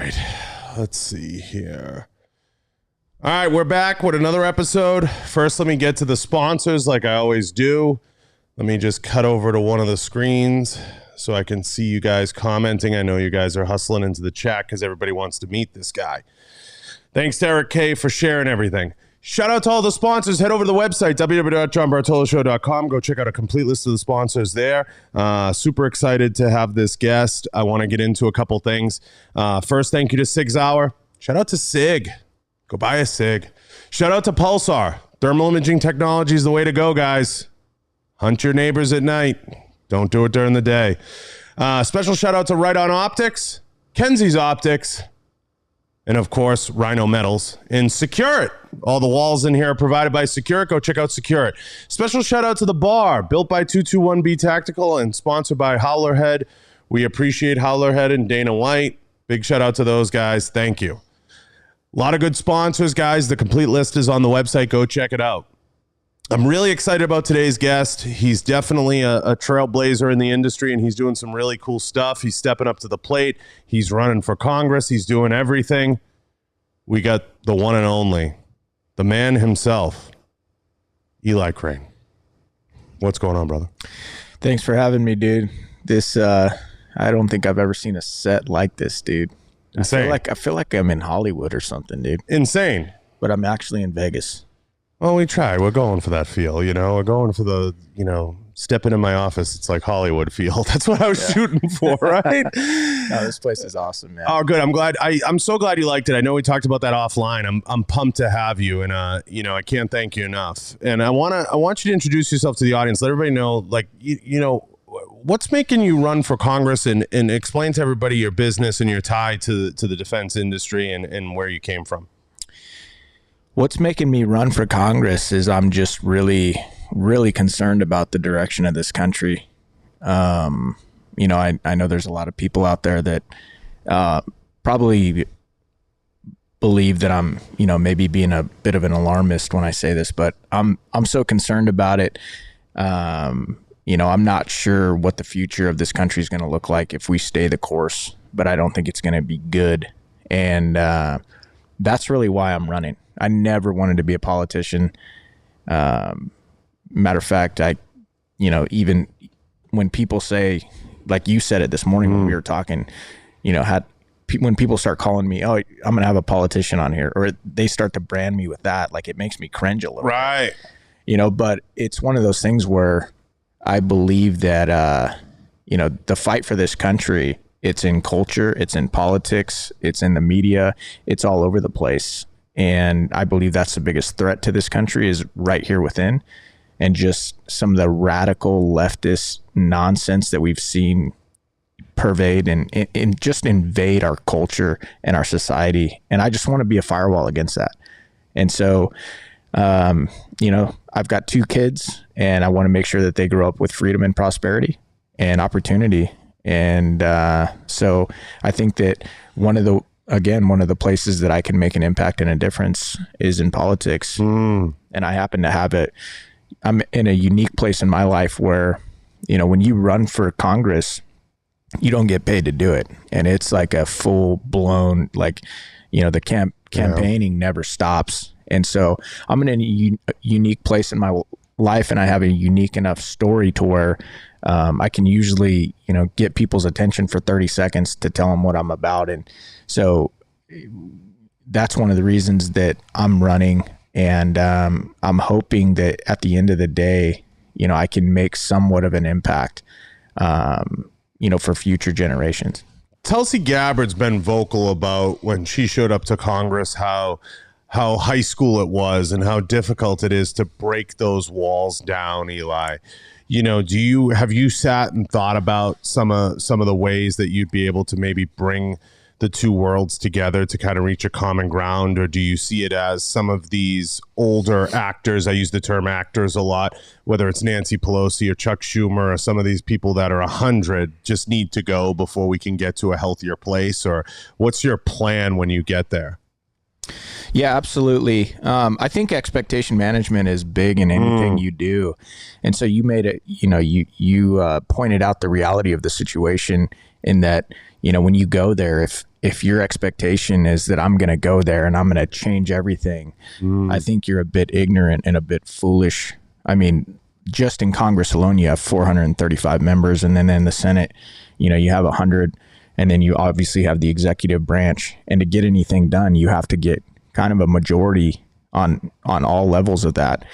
right. Let's see here. All right, we're back with another episode. First, let me get to the sponsors like I always do. Let me just cut over to one of the screens so I can see you guys commenting. I know you guys are hustling into the chat because everybody wants to meet this guy. Thanks to Eric K for sharing everything. Shout out to all the sponsors. Head over to the website, www.johnbartoloshow.com. Go check out a complete list of the sponsors there. Super excited to have this guest. I want to get into a couple things. First, thank you to Sig Sauer. Shout out to Sig. Go buy a Sig. Shout out to Pulsar. Thermal imaging technology is the way to go, guys. Hunt your neighbors at night. Don't do it during the day. Special shout out to Right On Optics, Kenzie's Optics, and of course, Rhino Metals and Secure It. All the walls in here are provided by Secure It. Go check out Secure It. Special shout out to The Bar, built by 221B Tactical and sponsored by Howlerhead. We appreciate Howlerhead and Dana White. Big shout out to those guys. Thank you. A lot of good sponsors, guys. The complete list is on the website. Go check it out. I'm really excited about today's guest. He's definitely a trailblazer in the industry, and he's doing some really cool stuff. He's stepping up to the plate. He's running for Congress. He's doing everything. We got the one and only, the man himself, Eli Crane. What's going on, brother? Thanks for having me, dude. This, I don't think I've ever seen a set like this, dude. Insane. I feel like I'm in Hollywood or something, dude. Insane. But I'm actually in Vegas. Well, we try. We're going for that feel, you know. We're going for the, you know, step into my office. It's like Hollywood feel. That's what I was shooting for, right? No, this place is awesome, man. Oh, good. I'm glad. I'm so glad you liked it. I know we talked about that offline. I'm pumped to have you, and you know, I can't thank you enough. And I want you to introduce yourself to the audience. Let everybody know, like, you know, what's making you run for Congress, and explain to everybody your business and your tie to the defense industry and where you came from. What's making me run for Congress is I'm just really, really concerned about the direction of this country. You know, I know there's a lot of people out there that probably believe that I'm, you know, maybe being a bit of an alarmist when I say this, but I'm so concerned about it. You know, I'm not sure what the future of this country is going to look like if we stay the course, but I don't think it's going to be good. And that's really why I'm running. I never wanted to be a politician. Matter of fact, you know, even when people say, like you said it this morning when we were talking, you know, when people start calling me, oh, I'm going to have a politician on here, or they start to brand me with that, like it makes me cringe a little. Right. Bit, you know, but it's one of those things where I believe that, you know, the fight for this country, it's in culture, it's in politics, it's in the media, it's all over the place. And I believe that's the biggest threat to this country is right here within. And just some of the radical leftist nonsense that we've seen pervade and just invade our culture and our society. And I just want to be a firewall against that. And so, you know, I've got 2 kids and I want to make sure that they grow up with freedom and prosperity and opportunity. And so I think that one of the places that I can make an impact and a difference is in politics. And I happen to have it. I'm in a unique place in my life where, you know, when you run for Congress, you don't get paid to do it. And it's like a full blown, like, you know, the campaigning never stops. And so I'm in a unique place in my life, and I have a unique enough story to where I can usually, you know, get people's attention for 30 seconds to tell them what I'm about. And so that's one of the reasons that I'm running. And I'm hoping that at the end of the day, you know, I can make somewhat of an impact, you know, for future generations. Tulsi Gabbard's been vocal about when she showed up to Congress, how high school it was and how difficult it is to break those walls down, Eli. You know, have you sat and thought about some of the ways that you'd be able to maybe bring the two worlds together to kind of reach a common ground? Or do you see it as some of these older actors, I use the term actors a lot, whether it's Nancy Pelosi or Chuck Schumer or some of these people that are 100 just need to go before we can get to a healthier place? Or what's your plan when you get there? Yeah, absolutely. I think expectation management is big in anything you do. And so you made it, you know, you pointed out the reality of the situation in that, you know, when you go there, if your expectation is that I'm going to go there and I'm going to change everything, I think you're a bit ignorant and a bit foolish. I mean, just in Congress alone, you have 435 members, and then in the Senate, you have 100, and then you obviously have the executive branch. And to get anything done, you have to get kind of a majority on all levels of that,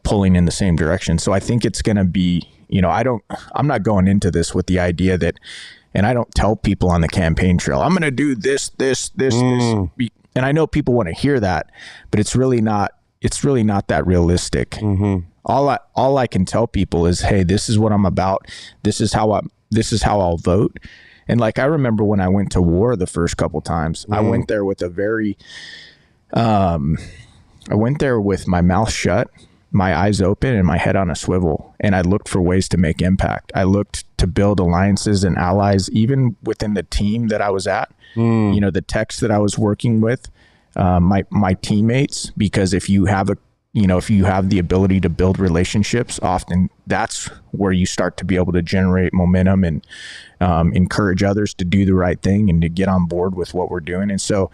pulling in the same direction. So I think it's going to be, I'm not going into this with the idea that, and I don't tell people on the campaign trail, I'm going to do this. And I know people want to hear that, but it's really not that realistic. All I can tell people is, hey, this is what I'm about. This is how I'll vote. And like, I remember when I went to war the first couple times, I went there with I went there with my mouth shut, my eyes open, and my head on a swivel. And I looked for ways to make impact. I looked to build alliances and allies, even within the team that I was at, the techs that I was working with, my teammates, because if you have the ability to build relationships, often that's where you start to be able to generate momentum and encourage others to do the right thing and to get on board with what we're doing. And so,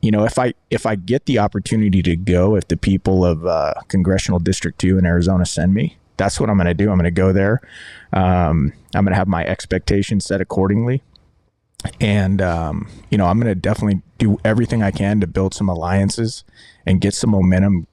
if I get the opportunity to go, if the people of Congressional District 2 in Arizona send me, that's what I'm going to do. I'm going to go there. I'm going to have my expectations set accordingly. And, I'm going to definitely do everything I can to build some alliances and get some momentum,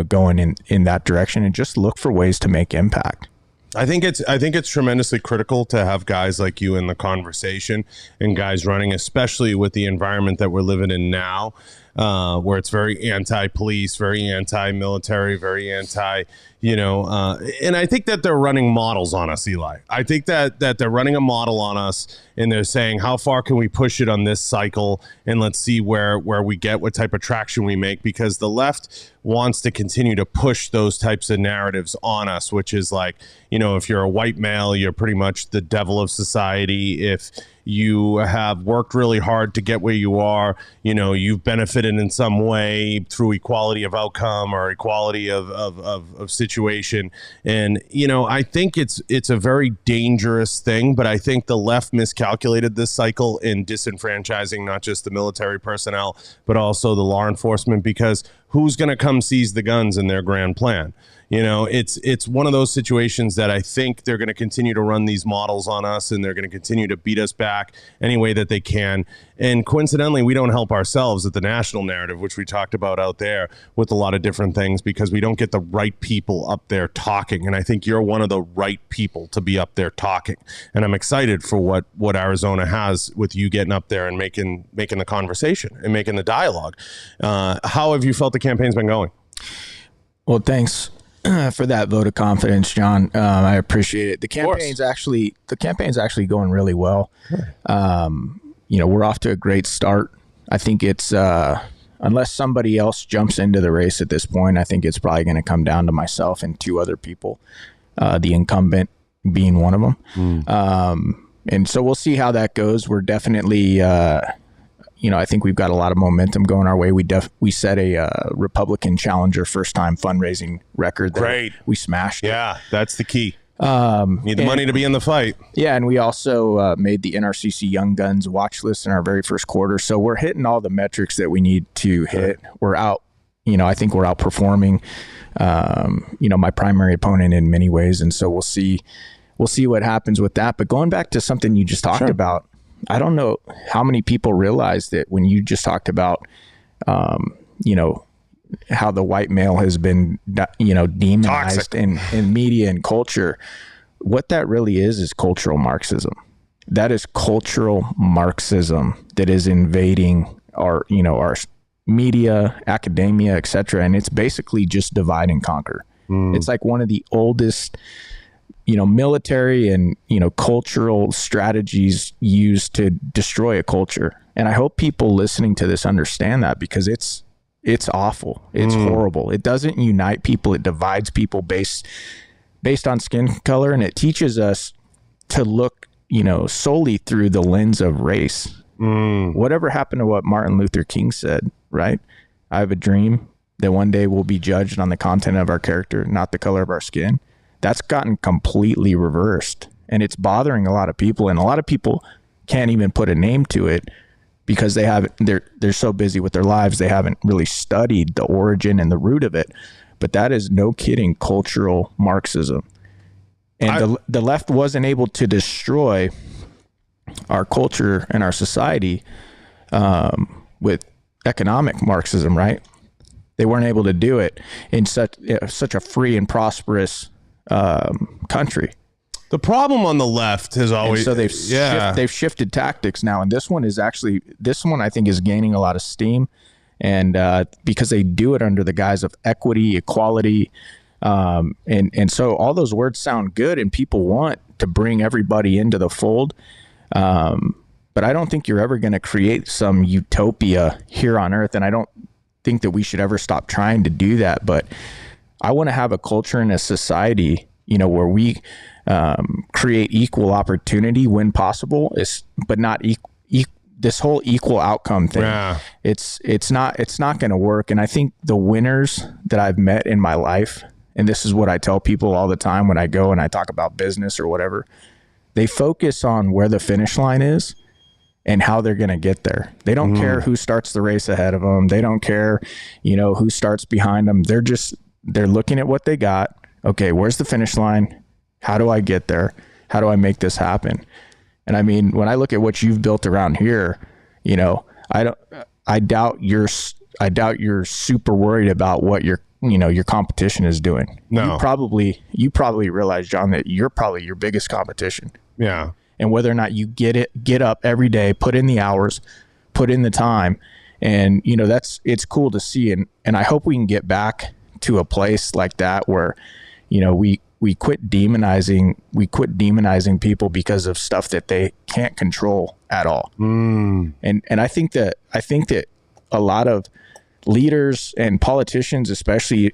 going in that direction, and just look for ways to make impact. I think it's tremendously critical to have guys like you in the conversation and guys running, especially with the environment that we're living in now, where it's very anti-police, very anti-military, very anti, and I think that they're running models on us, Eli. I think that they're running a model on us, and they're saying, how far can we push it on this cycle, and let's see where we get, what type of traction we make, because the left wants to continue to push those types of narratives on us, which is like, if you're a white male, you're pretty much the devil of society. If you have worked really hard to get where you are, you've benefited in some way through equality of outcome or equality of situation. And, I think it's a very dangerous thing, but I think the left miscalculated this cycle in disenfranchising not just the military personnel, but also the law enforcement, because who's going to come seize the guns in their grand plan? It's one of those situations that I think they're going to continue to run these models on us, and they're going to continue to beat us back any way that they can. And coincidentally, we don't help ourselves at the national narrative, which we talked about out there with a lot of different things, because we don't get the right people up there talking. And I think you're one of the right people to be up there talking. And I'm excited for what Arizona has with you getting up there and making the conversation and making the dialogue. How have you felt the campaign's been going? Well, thanks for that vote of confidence, John. I appreciate it. The campaign's actually going really well. We're off to a great start. I think it's unless somebody else jumps into the race at this point, I think it's probably going to come down to myself and two other people, the incumbent being one of them. And so we'll see how that goes. We're definitely I think we've got a lot of momentum going our way. We set a Republican challenger first time fundraising record. Great. We smashed it. Yeah, that's the key. Need the money to be in the fight. Yeah, and we also made the NRCC Young Guns watch list in our very first quarter. So we're hitting all the metrics that we need to hit. We're out. I think we're outperforming, my primary opponent in many ways. And so we'll see what happens with that. But going back to something you just talked about, I don't know how many people realize that when you just talked about, how the white male has been, demonized in media and culture. What that really is cultural Marxism. That is cultural Marxism that is invading our media, academia, etc. And it's basically just divide and conquer. It's like one of the oldest military and, cultural strategies used to destroy a culture. And I hope people listening to this understand that, because it's awful. It's horrible. It doesn't unite people. It divides people based on skin color. And it teaches us to look, solely through the lens of race. Whatever happened to what Martin Luther King said, right? I have a dream that one day we'll be judged on the content of our character, not the color of our skin. That's gotten completely reversed, and it's bothering a lot of people. And a lot of people can't even put a name to it because they're so busy with their lives, they haven't really studied the origin and the root of it. But that is, no kidding, cultural Marxism. And the left wasn't able to destroy our culture and our society with economic Marxism, right? They weren't able to do it in such a free and prosperous country. The problem on the left has always... And so they've shifted tactics now. And this one I think is gaining a lot of steam. And because they do it under the guise of equity, equality. And so all those words sound good and people want to bring everybody into the fold. But I don't think you're ever going to create some utopia here on earth. And I don't think that we should ever stop trying to do that. But I want to have a culture and a society, where we create equal opportunity when possible, but not this whole equal outcome thing. Yeah. It's not going to work. And I think the winners that I've met in my life, and this is what I tell people all the time when I go and I talk about business or whatever, they focus on where the finish line is and how they're going to get there. They don't care who starts the race ahead of them. They don't care, who starts behind them. They're looking at what they got. Okay, where's the finish line? How do I get there? How do I make this happen? And I mean, when I look at what you've built around here, I doubt you're super worried about what your competition is doing. No. You probably realize, John, that you're probably your biggest competition. Yeah. And whether or not you get up every day, put in the hours, put in the time, and it's cool to see. And I hope we can get back to a place like that where, we quit demonizing people because of stuff that they can't control at all. And I think that a lot of leaders and politicians, especially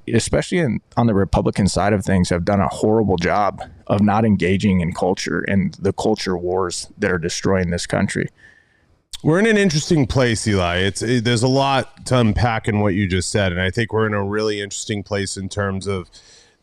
on the Republican side of things, have done a horrible job of not engaging in culture and the culture wars that are destroying this country. We're in an interesting place, Eli. There's a lot to unpack in what you just said, and I think we're in a really interesting place in terms of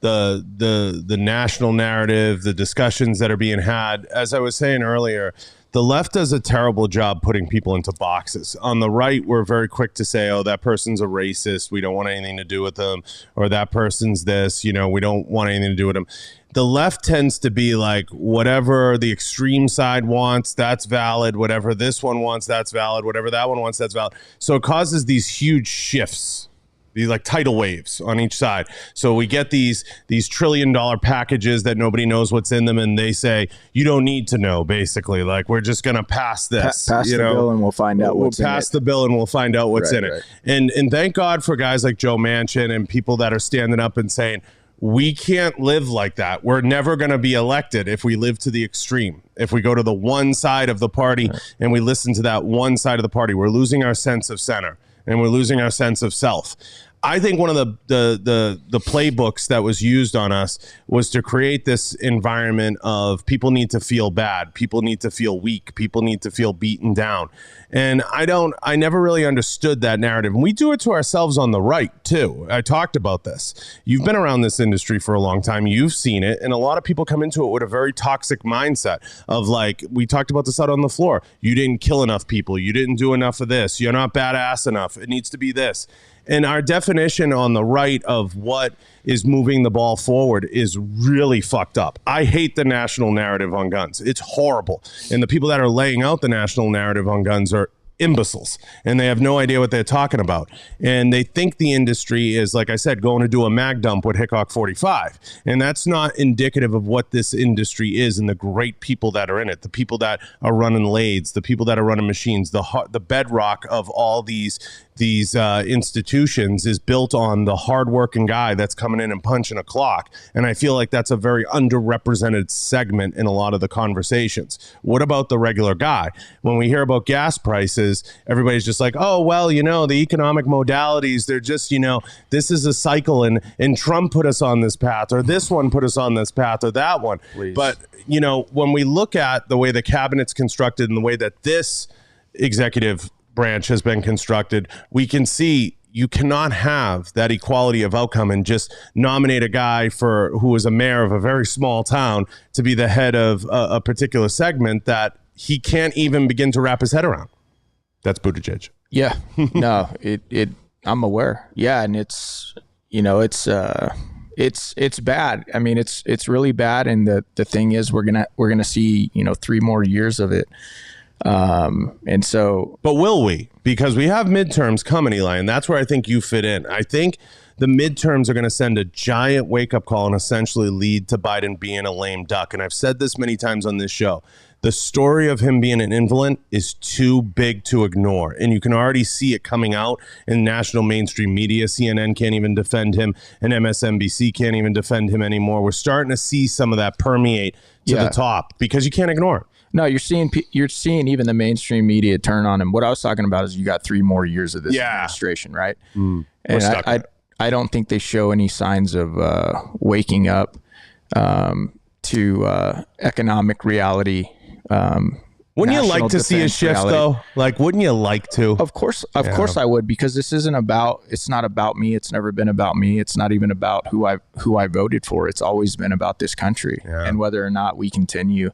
the national narrative, the discussions that are being had. As I was saying earlier, the left does a terrible job putting people into boxes. On the right, we're very quick to say, oh, that person's a racist, we don't want anything to do with them, or that person's this, we don't want anything to do with them. The left tends to be like, whatever the extreme side wants, that's valid. Whatever this one wants, that's valid. Whatever that one wants, that's valid. So it causes these huge shifts, these like tidal waves on each side. So we get these $1 trillion packages that nobody knows what's in them, and they say you don't need to know. Basically, like, we're just gonna pass this, pass the bill, and we'll find out what's in it. We'll pass the bill, and we'll find out what's in it. And thank God for guys like Joe Manchin and people that are standing up and saying, we can't live like that. We're never going to be elected if we live to the extreme. If we go to the one side of the party and we listen to that one side of the party, we're losing our sense of center and we're losing our sense of self. I think one of the playbooks that was used on us was to create this environment of people need to feel bad, people need to feel weak, people need to feel beaten down. And I never really understood that narrative. And we do it to ourselves on the right too. I talked about this. You've been around this industry for a long time. You've seen it. And a lot of people come into it with a very toxic mindset of, like, we talked about this out on the floor. You didn't kill enough people. You didn't do enough of this. You're not badass enough. It needs to be this. And our definition on the right of what is moving the ball forward is really fucked up. I hate the national narrative on guns. It's horrible. And the people that are laying out the national narrative on guns are imbeciles, and they have no idea what they're talking about. And they think the industry is, like I said, going to do a mag dump with Hickok 45. And that's not indicative of what this industry is and the great people that are in it, the people that are running lathes, the people that are running machines. The bedrock of all these institutions is built on the hardworking guy that's coming in and punching a clock. And I feel like that's a very underrepresented segment in a lot of the conversations. What about the regular guy? When we hear about gas prices, everybody's just like, oh, well, the economic modalities, they're just, this is a cycle, and Trump put us on this path, or this one put us on this path, or that one. Please. But, when we look at the way the cabinet's constructed and the way that this executive branch has been constructed, we can see you cannot have that equality of outcome and just nominate a guy who is a mayor of a very small town to be the head of a particular segment that he can't even begin to wrap his head around. That's Buttigieg. Yeah, no, I'm aware. Yeah. And it's, it's bad. I mean, it's really bad. And the thing is, we're going to see, 3 more years of it. And so, but will we? Because we have midterms coming, Eli, and that's where I think you fit in. I think the midterms are going to send a giant wake-up call and essentially lead to Biden being a lame duck. And I've said this many times on this show. The story of him being an invalid is too big to ignore. And you can already see it coming out in national mainstream media. CNN can't even defend him, and MSNBC can't even defend him anymore. We're starting to see some of that permeate to the top because you can't ignore it. No, you're seeing even the mainstream media turn on him. What I was talking about is you got 3 more years of this administration, right? And I don't think they show any signs of waking up to economic reality. Wouldn't you like to see a shift, though? Like, wouldn't you like to? Of course I would, because this isn't about. It's not about me. It's never been about me. It's not even about who I voted for. It's always been about this country and whether or not we continue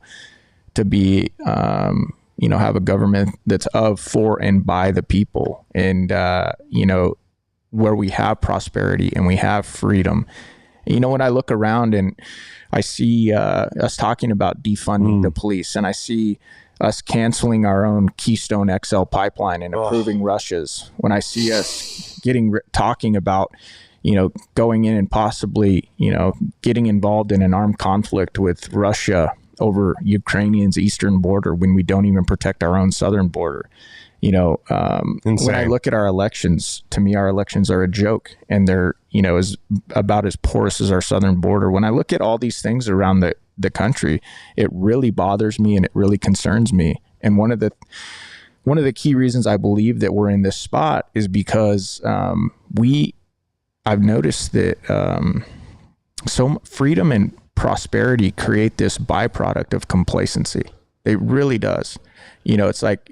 to be, have a government that's of, for, and by the people, and where we have prosperity and we have freedom. When I look around and I see us talking about defunding the police, and I see us canceling our own Keystone XL pipeline and approving Russia's, when I see us talking about, going in and possibly, getting involved in an armed conflict with Russia over Ukrainians' eastern border when we don't even protect our own southern border. When I look at our elections, to me, our elections are a joke, and they're, is about as porous as our southern border. When I look at all these things around the country, it really bothers me and it really concerns me. And one of the key reasons I believe that we're in this spot is because I've noticed that so freedom and prosperity create this byproduct of complacency. It really does. It's like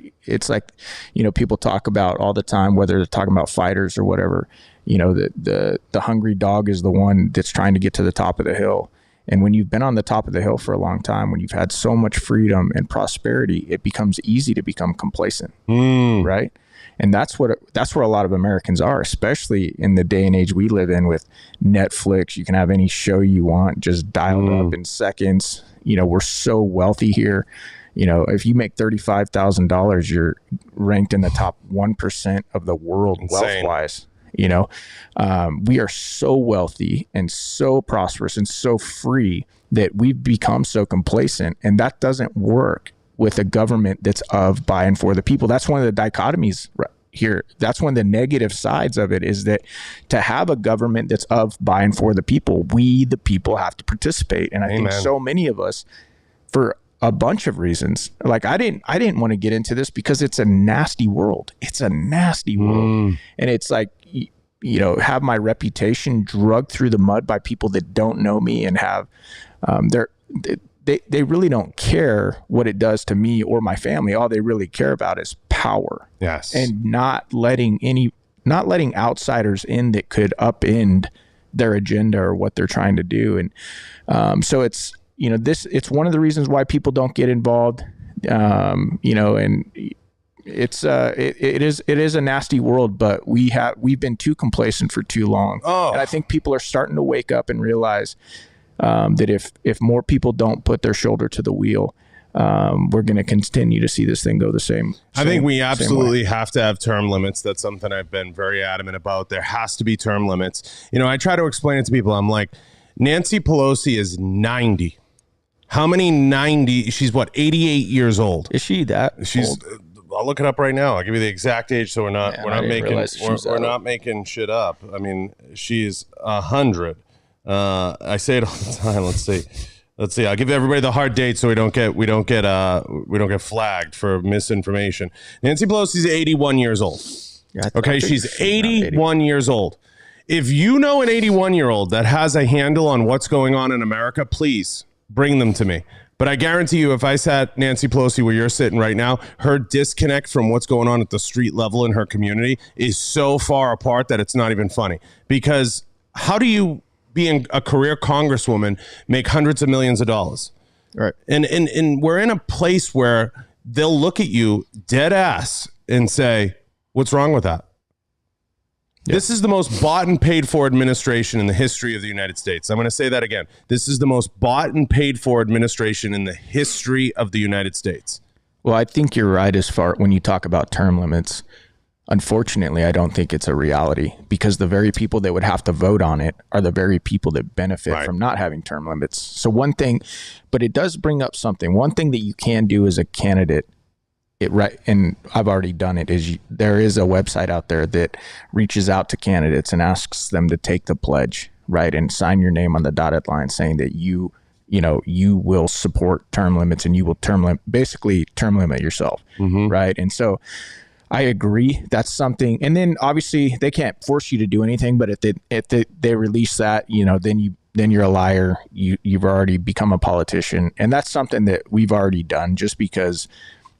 people talk about all the time, whether they're talking about fighters or whatever, the hungry dog is the one that's trying to get to the top of the hill. And when you've been on the top of the hill for a long time, when you've had so much freedom and prosperity, it becomes easy to become complacent. Right. And that's where a lot of Americans are, especially in the day and age we live in with Netflix. You can have any show you want just dialed up in seconds. We're so wealthy here. If you make $35,000, you're ranked in the top 1% of the world wealth-wise. We are so wealthy and so prosperous and so free that we've become so complacent, and that doesn't work with a government that's of, by, and for the people. That's one of the dichotomies here. That's one of the negative sides of it, is that to have a government that's of, by, and for the people, we, the people, have to participate. And I think so many of us, for a bunch of reasons, like I didn't want to get into this because it's a nasty world. It's a nasty world. And it's like, have my reputation drugged through the mud by people that don't know me and have, they really don't care what it does to me or my family. All they really care about is power. Yes. And not letting outsiders in that could upend their agenda or what they're trying to do. And so it's, it's one of the reasons why people don't get involved. And it's it is a nasty world, but we've been too complacent for too long. And I think people are starting to wake up and realize that if more people don't put their shoulder to the wheel, we're going to continue to see this thing go the same. I think we absolutely have to have term limits. That's something I've been very adamant about. There has to be term limits. I try to explain it to people. I'm like, Nancy Pelosi is 90. How many 90? She's what, 88 years old? Is she that old? I'll look it up right now. I'll give you the exact age, so we're not making shit up. I mean, she's 100. I say it all the time. Let's see. I'll give everybody the hard date so we don't get flagged for misinformation. Nancy Pelosi's 81 years old. Yeah, okay, she's 81 years old. If you know an 81-year-old that has a handle on what's going on in America, please bring them to me. But I guarantee you, if I sat Nancy Pelosi where you're sitting right now, her disconnect from what's going on at the street level in her community is so far apart that it's not even funny. Because how do you, being a career congresswoman, make hundreds of millions of dollars? Right. And we're in a place where they'll look at you dead ass and say, what's wrong with that? Yep. This is the most bought and paid for administration in the history of the United States. I'm going to say that again. This is the most bought and paid for administration in the history of the United States. Well, I think you're right as far when you talk about term limits. Unfortunately, I don't think it's a reality because the very people that would have to vote on it are the very people that benefit from not having term limits. So one thing, but it does bring up something. One thing that you can do as a candidate, and I've already done it, is there is a website out there that reaches out to candidates and asks them to take the pledge, right, and sign your name on the dotted line saying that you will support term limits and you will term limit yourself, right? And so I agree. That's something. And then obviously they can't force you to do anything, but if they release that, then you're a liar. You've already become a politician. And that's something that we've already done just because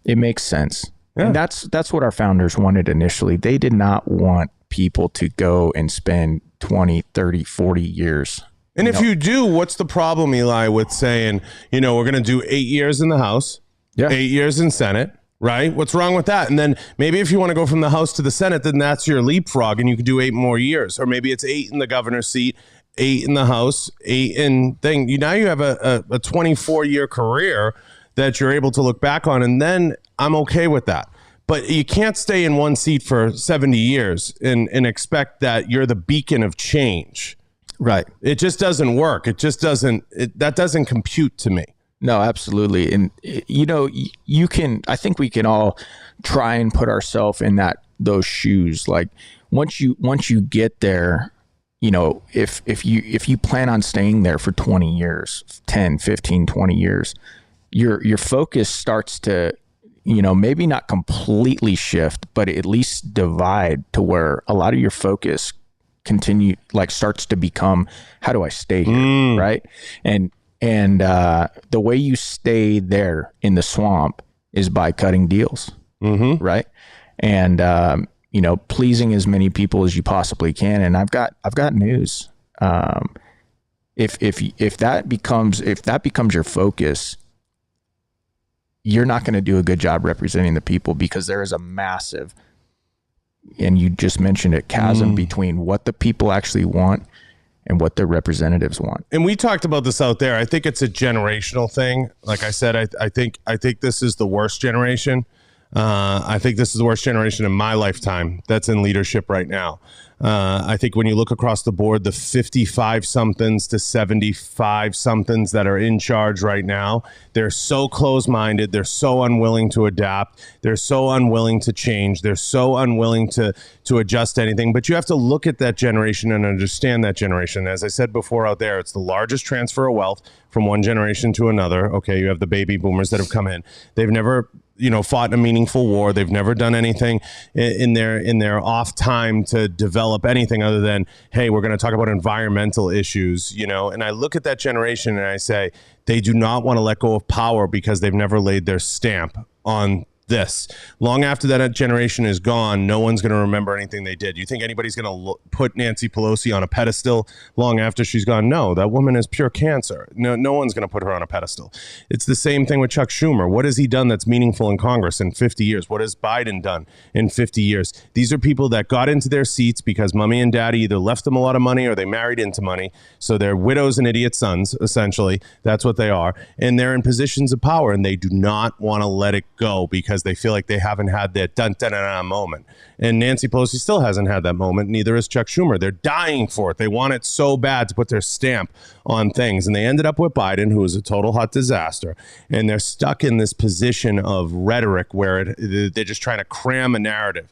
it makes sense. Yeah. And that's what our founders wanted initially. They did not want people to go and spend 20, 30, 40 years. And if you do, what's the problem, Eli, with saying, we're going to do 8 years in the House, 8 years in Senate, right? What's wrong with that? And then maybe if you want to go from the House to the Senate, then that's your leapfrog and you can do 8 more years. Or maybe it's 8 in the governor's seat, 8 in the House, 8 in thing. Now you have a 24-year career that you're able to look back on. And then I'm okay with that. But you can't stay in one seat for 70 years and expect that you're the beacon of change. Right. It just doesn't work. It just doesn't, that doesn't compute to me. No, absolutely. And, I think we can all try and put ourselves in those shoes. Like once you get there, if you plan on staying there for 20 years, 10, 15, 20 years, your focus starts to, maybe not completely shift, but at least divide to where a lot of your focus starts to become, how do I stay here? Right. And the way you stay there in the swamp is by cutting deals. Right. And, pleasing as many people as you possibly can. And I've got news. If that becomes your focus, you're not going to do a good job representing the people because there is a massive, and you just mentioned it, chasm between what the people actually want and what their representatives want. And we talked about this out there. I think it's a generational thing. Like I said, I think this is the worst generation. I think this is the worst generation in my lifetime that's in leadership right now. I think when you look across the board, the 55-somethings to 75-somethings that are in charge right now, they're so close-minded. They're so unwilling to adapt. They're so unwilling to change. They're so unwilling to adjust anything. But you have to look at that generation and understand that generation. As I said before out there, it's the largest transfer of wealth from one generation to another. Okay, you have the baby boomers that have come in. They've never fought in a meaningful war. They've never done anything in their off time to develop anything other than, hey, we're going to talk about environmental issues, and I look at that generation and I say, they do not want to let go of power because they've never laid their stamp on this. Long after that generation is gone, no one's going to remember anything they did. You think anybody's going to put Nancy Pelosi on a pedestal long after she's gone? No, that woman is pure cancer. No one's going to put her on a pedestal. It's the same thing with Chuck Schumer. What has he done that's meaningful in Congress in 50 years? What has Biden done in 50 years? These are people that got into their seats because mommy and daddy either left them a lot of money or they married into money. So they're widows and idiot sons, essentially. That's what they are. And they're in positions of power and they do not want to let it go because they feel like they haven't had that dun-dun-dun-dun moment. And Nancy Pelosi still hasn't had that moment. Neither has Chuck Schumer. They're dying for it. They want it so bad to put their stamp on things. And they ended up with Biden, who is a total hot disaster. And they're stuck in this position of rhetoric where they're just trying to cram a narrative.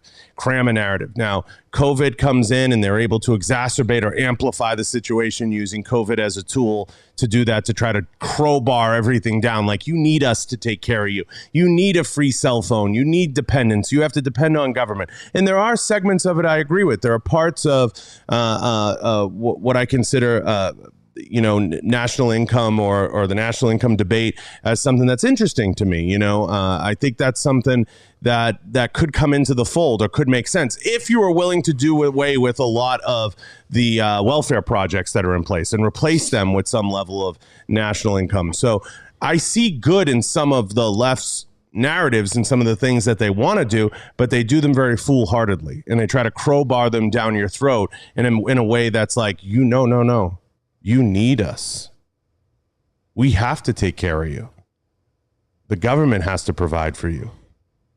Now, COVID comes in and they're able to exacerbate or amplify the situation using COVID as a tool to do that, to try to crowbar everything down. Like, you need us to take care of you. You need a free cell phone. You need dependence. You have to depend on government. And there are segments of it I agree with. There are parts of what I consider national income or the national income debate as something that's interesting to me. I think that's something that could come into the fold or could make sense if you are willing to do away with a lot of the welfare projects that are in place and replace them with some level of national income. So I see good in some of the left's narratives and some of the things that they want to do, but they do them very foolhardily, and they try to crowbar them down your throat in a way that's like, no, you need us. We have to take care of you. The government has to provide for you.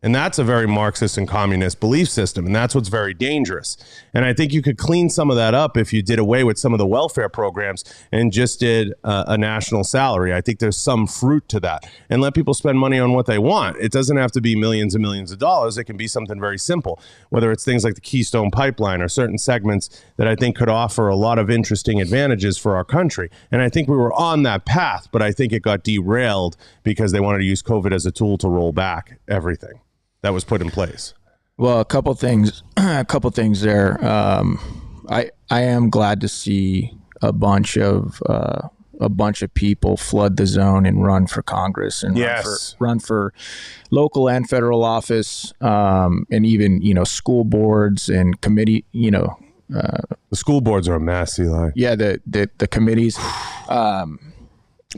And that's a very Marxist and communist belief system, and that's what's very dangerous. And I think you could clean some of that up if you did away with some of the welfare programs and just did a national salary. I think there's some fruit to that. And let people spend money on what they want. It doesn't have to be millions and millions of dollars. It can be something very simple, whether it's things like the Keystone Pipeline or certain segments that I think could offer a lot of interesting advantages for our country. And I think we were on that path, but I think it got derailed because they wanted to use COVID as a tool to roll back everything that was put in place. Well, a couple things there. I am glad to see a bunch of people flood the zone and run for Congress and run for local and federal office, and even school boards and committee. The school boards are a mess, Eli. Yeah, the committees.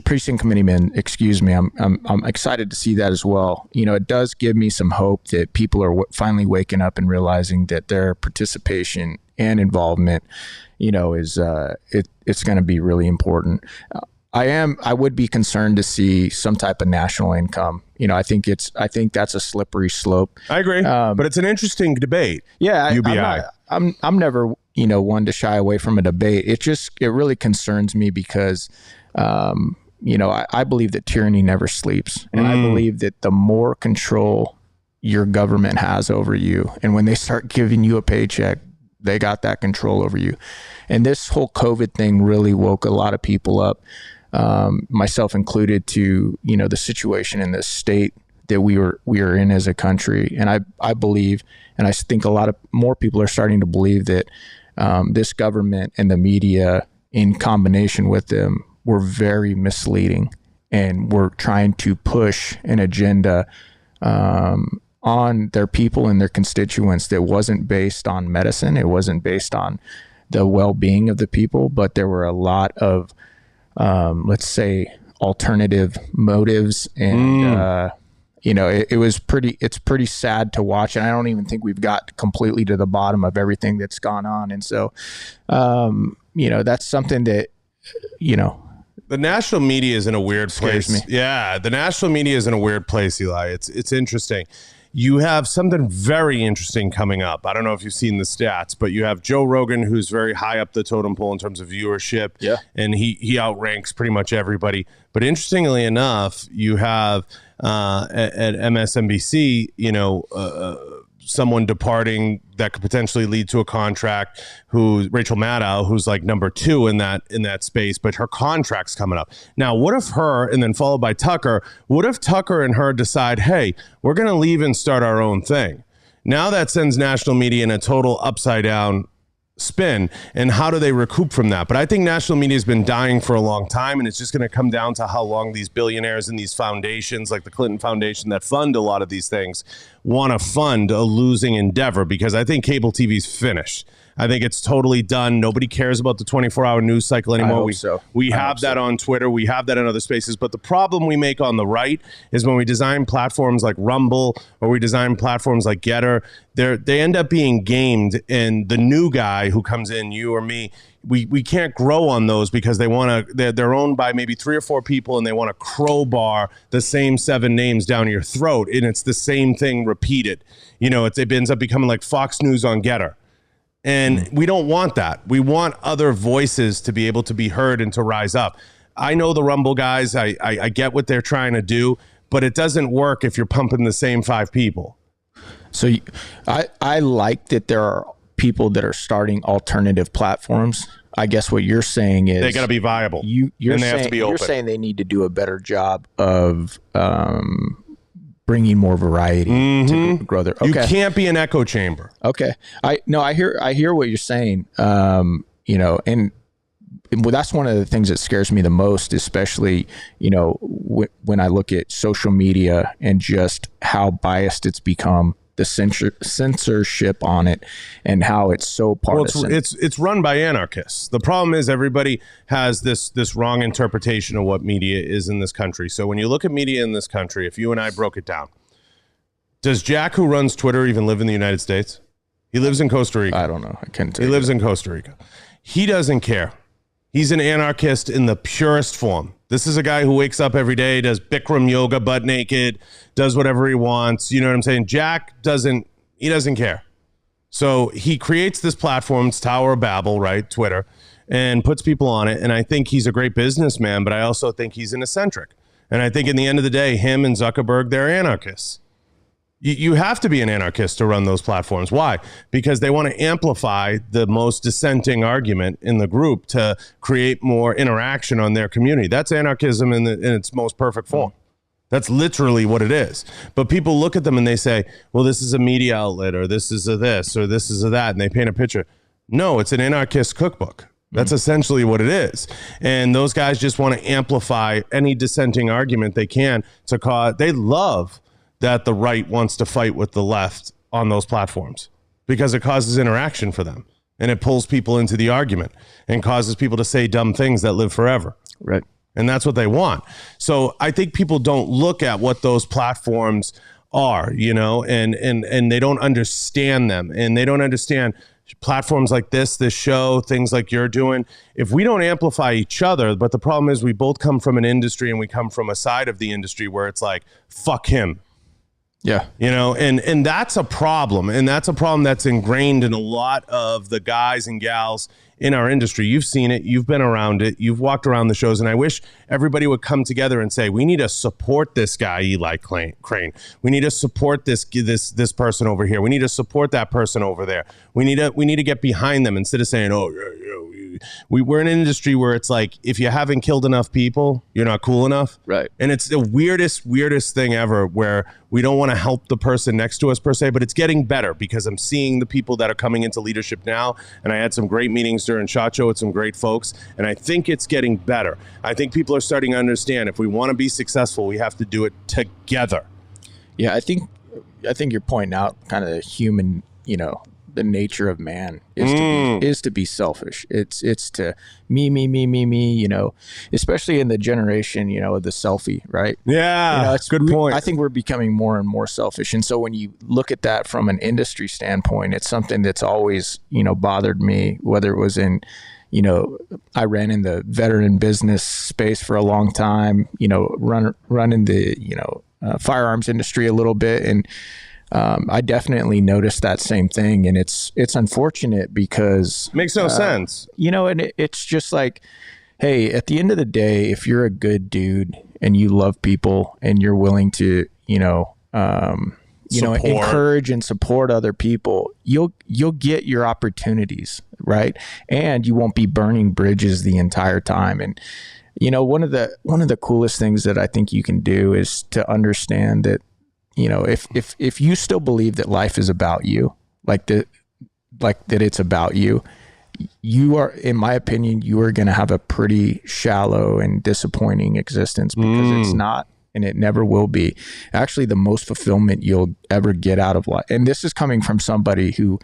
Precinct committeemen, excuse me. I'm excited to see that as well. It does give me some hope that people are finally waking up and realizing that their participation and involvement, is it's going to be really important. I would be concerned to see some type of national income. I think that's a slippery slope. I agree, but it's an interesting debate. Yeah, UBI. I'm never one to shy away from a debate. It really concerns me because. I believe that tyranny never sleeps. And I believe that the more control your government has over you, and when they start giving you a paycheck, they got that control over you. And this whole COVID thing really woke a lot of people up, myself included, to, the situation in this state that we are in as a country. And I believe, and I think a lot of more people are starting to believe that this government and the media in combination with them were very misleading, and were trying to push an agenda on their people and their constituents that wasn't based on medicine. It wasn't based on the well-being of the people, but there were a lot of, let's say, alternative motives. And, it's pretty sad to watch. And I don't even think we've got completely to the bottom of everything that's gone on. And so, that's something that, the national media is in a weird place. Me. Yeah, the national media is in a weird place, Eli. It's interesting. You have something very interesting coming up. I don't know if you've seen the stats, but you have Joe Rogan, who's very high up the totem pole in terms of viewership. Yeah. And he outranks pretty much everybody. But interestingly enough, you have at MSNBC, someone departing that could potentially lead to a contract, who's Rachel Maddow, who's like number 2 in that space, but her contract's coming up. Now, what if her, and then followed by Tucker, what if Tucker and her decide, hey, we're going to leave and start our own thing? Now that sends national media in a total upside down spin, and how do they recoup from that? But I think national media has been dying for a long time, and it's just going to come down to how long these billionaires and these foundations like the Clinton Foundation that fund a lot of these things want to fund a losing endeavor, because I think cable TV's finished. I think it's totally done. Nobody cares about the 24-hour news cycle anymore. We have that on Twitter. We have that in other spaces. But the problem we make on the right is when we design platforms like Rumble or we design platforms like Getter, they end up being gamed. And the new guy who comes in, you or me, we can't grow on those because they're owned by maybe 3 or 4 people, and they want to crowbar the same 7 names down your throat. And it's the same thing repeated. It ends up becoming like Fox News on Getter. And we don't want that. We want other voices to be able to be heard and to rise up. I know the Rumble guys. I get what they're trying to do, but it doesn't work if you're pumping the same 5 people. So I like that there are people that are starting alternative platforms. I guess what you're saying is they got to be viable. You're and they saying, have to be open. You're saying they need to do a better job of bringing more variety to grow their. Okay. You can't be an echo chamber. Okay, I hear what you're saying. And well, that's one of the things that scares me the most, especially when I look at social media and just how biased it's become, the censorship on it, and how it's so partisan. Well, it's run by anarchists. The problem is everybody has this wrong interpretation of what media is in this country. So when you look at media in this country, if you and I broke it down, Does Jack, who runs Twitter, even live in the United States? He lives in Costa Rica. I don't know. I can't tell He you lives that. in Costa Rica. He doesn't care. He's an anarchist in the purest form. This is a guy who wakes up every day, does Bikram yoga butt naked, does whatever he wants. You know what I'm saying? Jack doesn't care. So he creates this platform, it's Tower of Babel, right? Twitter, and puts people on it. And I think he's a great businessman, but I also think he's an eccentric. And I think in the end of the day, him and Zuckerberg, they're anarchists. You have to be an anarchist to run those platforms. Why? Because they want to amplify the most dissenting argument in the group to create more interaction on their community. That's anarchism in its most perfect form. That's literally what it is. But people look at them and they say, well, this is a media outlet, or this is a this, or this is a that, and they paint a picture. No, it's an anarchist cookbook. That's essentially what it is. And those guys just want to amplify any dissenting argument they can to cause. They love that the right wants to fight with the left on those platforms because it causes interaction for them, and it pulls people into the argument and causes people to say dumb things that live forever. Right. And that's what they want. So I think people don't look at what those platforms are, you know, and they don't understand them, and they don't understand platforms like this show, things like you're doing. If we don't amplify each other, but the problem is we both come from an industry, and we come from a side of the industry where it's like, fuck him. Yeah. You know, and that's a problem. And that's a problem that's ingrained in a lot of the guys and gals in our industry. You've seen it. You've been around it. You've walked around the shows. And I wish everybody would come together and say, we need to support this guy, Eli Crane. We need to support this person over here. We need to support that person over there. We need to get behind them instead of saying, oh, we're in an industry where it's like, if you haven't killed enough people, you're not cool enough. Right. And it's the weirdest thing ever, where we don't want to help the person next to us per se, but it's getting better because I'm seeing the people that are coming into leadership now. And I had some great meetings during SHOT Show with some great folks. And I think it's getting better. I think people are starting to understand if we want to be successful, we have to do it together. Yeah. I think you're pointing out kind of the human, you know, the nature of man is to be selfish. It's to me, you know, especially in the generation, you know, of the selfie, right? Yeah, you know, good point. I think we're becoming more and more selfish. And so when you look at that from an industry standpoint, it's something that's always, you know, bothered me, whether it was in, you know, I ran in the veteran business space for a long time, you know, running the, you know, firearms industry a little bit. And I definitely noticed that same thing, and it's unfortunate because makes no sense, you know, and it's just like, hey, at the end of the day, if you're a good dude and you love people and you're willing to, you know, encourage and support other people, you'll get your opportunities, right? And you won't be burning bridges the entire time. And you know, one of the coolest things that I think you can do is to understand that, you know, if you still believe that life is about you, like that it's about you, you are, in my opinion, you are going to have a pretty shallow and disappointing existence, because it's not, and it never will be actually the most fulfillment you'll ever get out of life. And this is coming from somebody who,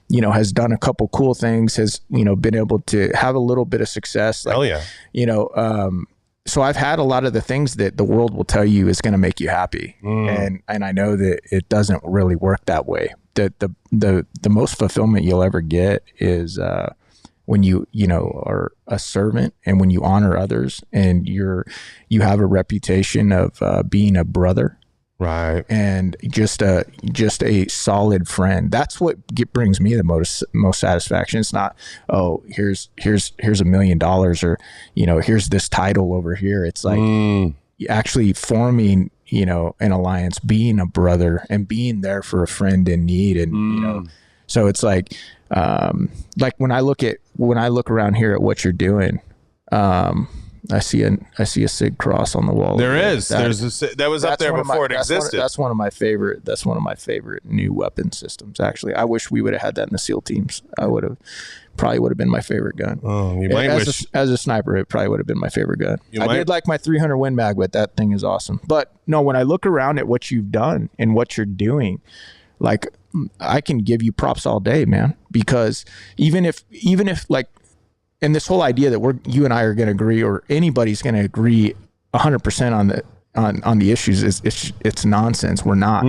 you know, has done a couple cool things, has, you know, been able to have a little bit of success. Like, hell yeah. You know, so I've had a lot of the things that the world will tell you is going to make you happy. And I know that it doesn't really work that way. The most fulfillment you'll ever get is when you know, are a servant, and when you honor others, and you have a reputation of being a brother. Right. And just a solid friend. That's what brings me the most satisfaction. It's not, oh, here's $1 million, or, you know, here's this title over here. It's like actually forming, you know, an alliance, being a brother, and being there for a friend in need. And, you know, so it's like when I look around here at what you're doing, I see a SIG cross on the wall. That was up there before it existed. That's one of my favorite new weapon systems. Actually, I wish we would have had that in the SEAL teams. Probably would have been my favorite gun. Oh, you might wish. As a sniper, it probably would have been my favorite gun. I did like my 300 Win Mag, but that thing is awesome. But no, when I look around at what you've done and what you're doing, like, I can give you props all day, man. Because even if like, and this whole idea that you and I are going to agree, or anybody's going to agree 100% on the issues, it's nonsense. We're not.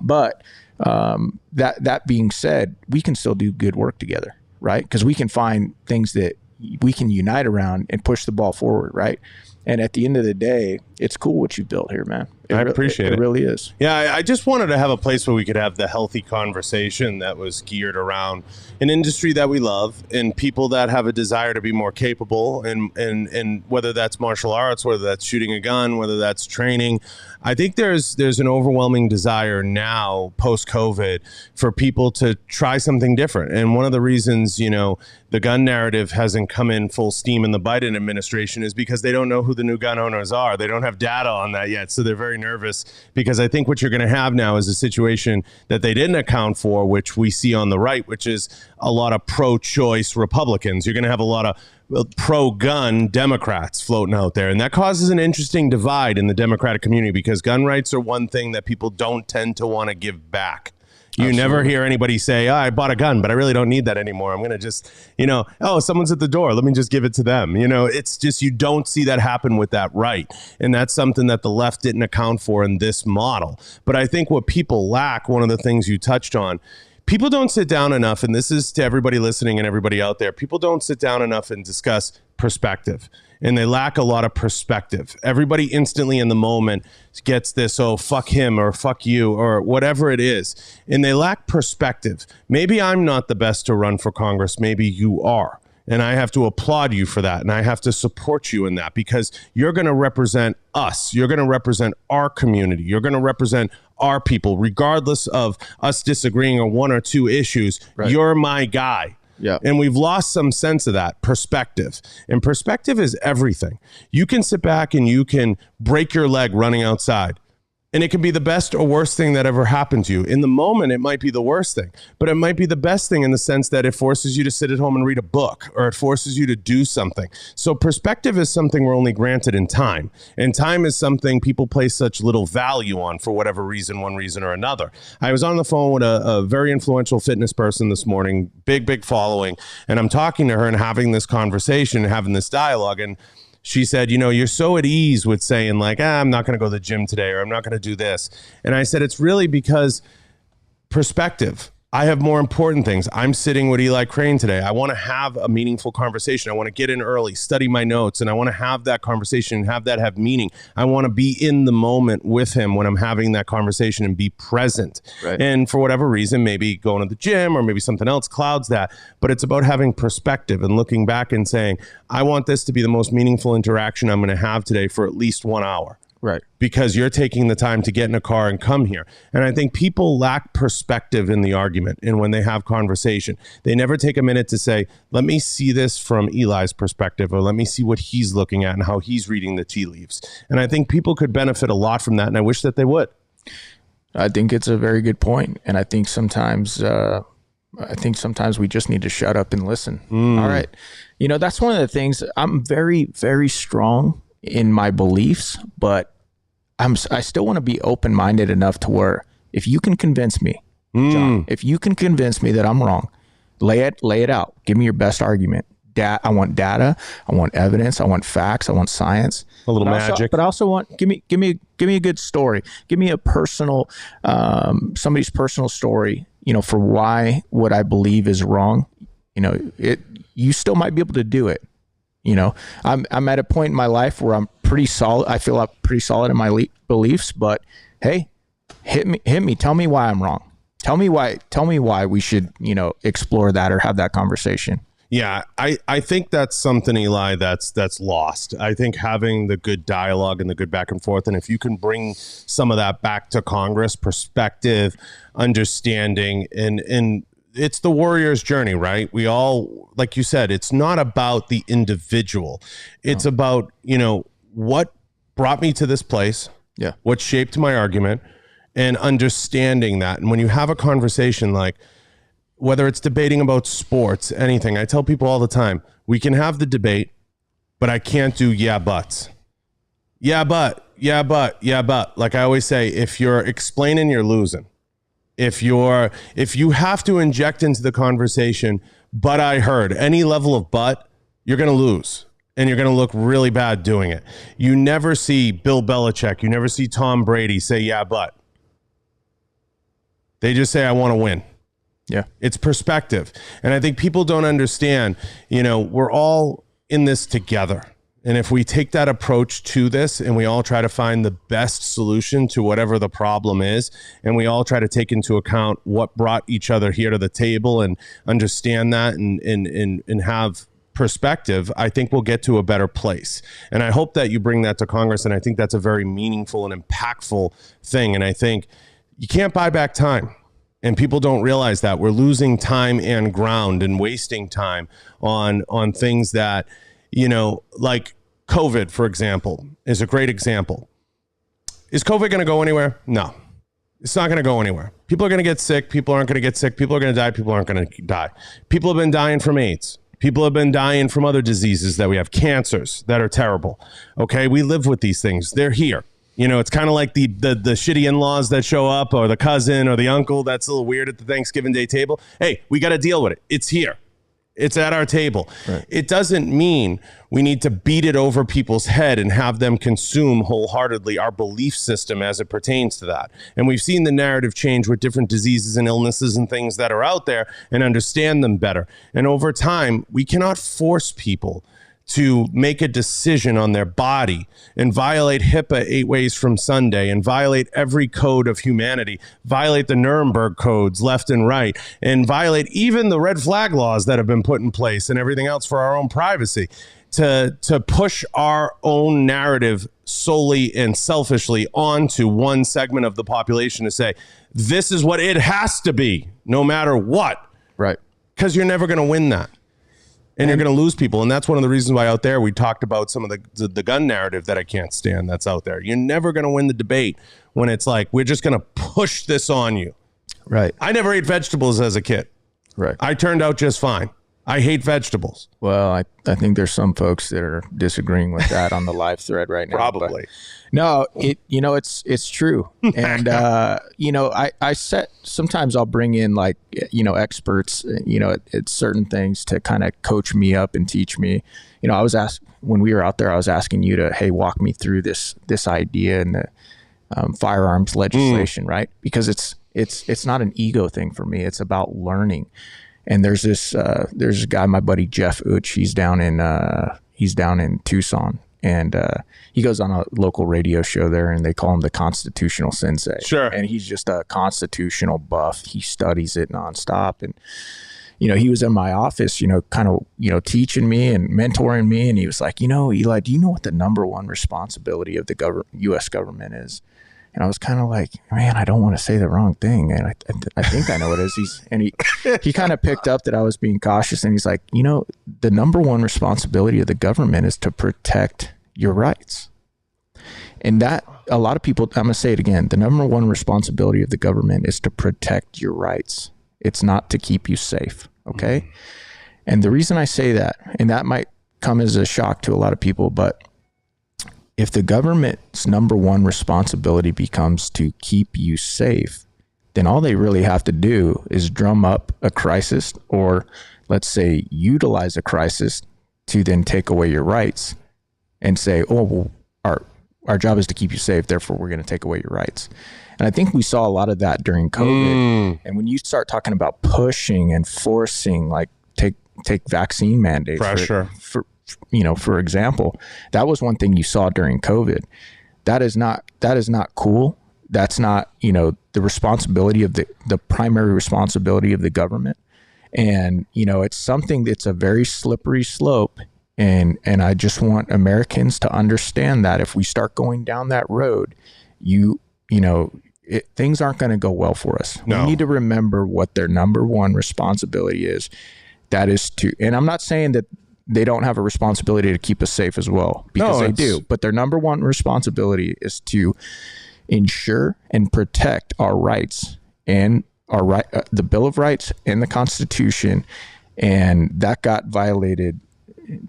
But that being said, we can still do good work together, right? Because we can find things that we can unite around and push the ball forward, right? And at the end of the day, it's cool what you built here, man. I appreciate it. It really is. Yeah, I just wanted to have a place where we could have the healthy conversation that was geared around an industry that we love and people that have a desire to be more capable, and whether that's martial arts, whether that's shooting a gun, whether that's training. I think there's an overwhelming desire now post-COVID for people to try something different. And one of the reasons, the gun narrative hasn't come in full steam in the Biden administration is because they don't know who the new gun owners are. They don't have data on that yet. So they're very nervous, because I think what you're going to have now is a situation that they didn't account for, which we see on the right, which is a lot of pro-choice Republicans. You're going to have a lot of pro-gun Democrats floating out there. And that causes an interesting divide in the Democratic community, because gun rights are one thing that people don't tend to want to give back. You Absolutely. Never hear anybody say, I bought a gun, but I really don't need that anymore. I'm going to just, someone's at the door. Let me just give it to them. It's just, you don't see that happen with that right. And that's something that the left didn't account for in this model. But I think what people lack, one of the things you touched on, people don't sit down enough, and this is to everybody listening and everybody out there, people don't sit down enough and discuss perspective. And they lack a lot of perspective. Everybody instantly in the moment gets this, oh, fuck him or fuck you or whatever it is. And they lack perspective. Maybe I'm not the best to run for Congress. Maybe you are. And I have to applaud you for that. And I have to support you in that, because you're going to represent us. You're going to represent our community. You're going to represent our people, regardless of us disagreeing on one or two issues. Right. You're my guy. Yeah. And we've lost some sense of that perspective. And perspective is everything. You can sit back and you can break your leg running outside, and it can be the best or worst thing that ever happened to you. In the moment, it might be the worst thing, but it might be the best thing in the sense that it forces you to sit at home and read a book, or it forces you to do something. So perspective is something we're only granted in time. And time is something people place such little value on for whatever reason, one reason or another. I was on the phone with a very influential fitness person this morning, big following. And I'm talking to her and having this conversation and having this dialogue. And she said, you're so at ease with saying like, I'm not going to go to the gym today, or I'm not going to do this. And I said, it's really because perspective. I have more important things. I'm sitting with Eli Crane today. I want to have a meaningful conversation. I want to get in early, study my notes, and I want to have that conversation and have that have meaning. I want to be in the moment with him when I'm having that conversation and be present. Right. And for whatever reason, maybe going to the gym or maybe something else clouds that. But it's about having perspective and looking back and saying, I want this to be the most meaningful interaction I'm going to have today for at least 1 hour. Right. Because you're taking the time to get in a car and come here. And I think people lack perspective in the argument. And when they have conversation, they never take a minute to say, let me see this from Eli's perspective, or let me see what he's looking at and how he's reading the tea leaves. And I think people could benefit a lot from that. And I wish that they would. I think it's a very good point. And I think sometimes we just need to shut up and listen. All right. That's one of the things. I'm very, very strong in my beliefs, but I still want to be open-minded enough to where if you can convince me, John, if you can convince me that I'm wrong, lay it out. Give me your best argument. I want data. I want evidence. I want facts. I want science. A little magic. But I also want give me a good story. Give me a personal somebody's personal story. For why what I believe is wrong. You still might be able to do it. I'm at a point in my life where I'm pretty solid. I feel I'm pretty solid in my beliefs, but hey, hit me. Tell me why I'm wrong. Tell me why we should, explore that or have that conversation. Yeah, I think that's something, Eli, that's lost. I think having the good dialogue and the good back and forth, and if you can bring some of that back to Congress, perspective, understanding, and it's the warrior's journey, right? We all, like you said, it's not about the individual. It's about, what brought me to this place, what shaped my argument, and understanding that. And when you have a conversation, like whether it's debating about sports, anything, I tell people all the time, we can have the debate, but I can't do buts. But. Like I always say, if you're explaining, you're losing. If you have to inject into the conversation, but I heard any level of but, you're going to lose. and you're going to look really bad doing it. You never see Bill Belichick, you never see Tom Brady say, yeah, but. They just say, I want to win. Yeah. It's perspective. And I think people don't understand, we're all in this together. And if we take that approach to this and we all try to find the best solution to whatever the problem is, and we all try to take into account what brought each other here to the table and understand that and have perspective, I think we'll get to a better place. And I hope that you bring that to Congress. And I think that's a very meaningful and impactful thing. And I think you can't buy back time. And people don't realize that we're losing time and ground and wasting time on things that, like COVID, for example, is a great example. Is COVID going to go anywhere? No, it's not going to go anywhere. People are going to get sick. People aren't going to get sick. People are going to die. People aren't going to die. People have been dying from AIDS. People have been dying from other diseases that we have, cancers that are terrible. Okay, we live with these things. They're here. It's kind of like the shitty in-laws that show up, or the cousin or the uncle that's a little weird at the Thanksgiving Day table. Hey, we got to deal with it. It's here. It's at our table. Right. It doesn't mean we need to beat it over people's head and have them consume wholeheartedly our belief system as it pertains to that. And we've seen the narrative change with different diseases and illnesses and things that are out there and understand them better. And over time, we cannot force people to make a decision on their body and violate HIPAA 8 ways from Sunday and violate every code of humanity, violate the Nuremberg codes left and right, and violate even the red flag laws that have been put in place and everything else for our own privacy, to push our own narrative solely and selfishly onto one segment of the population to say, this is what it has to be, no matter what. Right. Because you're never going to win that. And you're going to lose people. And that's one of the reasons why out there we talked about some of the gun narrative that I can't stand that's out there. You're never going to win the debate when it's like, we're just going to push this on you. Right. I never ate vegetables as a kid. Right. I turned out just fine. I hate vegetables. Well, I think there's some folks that are disagreeing with that on the live thread right now. Probably. No, it's true. And, I sometimes I'll bring in experts, at certain things to kind of coach me up and teach me. I was asked when we were out there, I was asking you to, hey, walk me through this idea and the firearms legislation, right? Because it's not an ego thing for me. It's about learning. And there's a guy, my buddy Jeff Uch. He's down in Tucson, and he goes on a local radio show there, and they call him the Constitutional Sensei. Sure. And he's just a constitutional buff. He studies it nonstop, and he was in my office, kind of teaching me and mentoring me, and he was like, Eli, do you know what the number one responsibility of the U.S. government is? And I was kind of like, man, I don't want to say the wrong thing. And I think I know what it is. He kind of picked up that I was being cautious. And he's like, the number one responsibility of the government is to protect your rights. And that a lot of people, I'm going to say it again. The number one responsibility of the government is to protect your rights. It's not to keep you safe. Okay. Mm-hmm. And the reason I say that, and that might come as a shock to a lot of people, but if the government's number one responsibility becomes to keep you safe, then all they really have to do is drum up a crisis, or let's say utilize a crisis to then take away your rights and say, oh, well, our job is to keep you safe, therefore we're going to take away your rights. And I think we saw a lot of that during COVID. And when you start talking about pushing and forcing, like take vaccine mandates, pressure for example, that was one thing you saw during COVID. That is not cool. That's not, the responsibility of the primary responsibility of the government. And, it's something that's a very slippery slope. And I just want Americans to understand that if we start going down that road, things aren't going to go well for us. No. We need to remember what their number one responsibility is. That is and I'm not saying that they don't have a responsibility to keep us safe as well, because they do. But their number one responsibility is to ensure and protect our rights and our right, the Bill of Rights and the Constitution. And that got violated,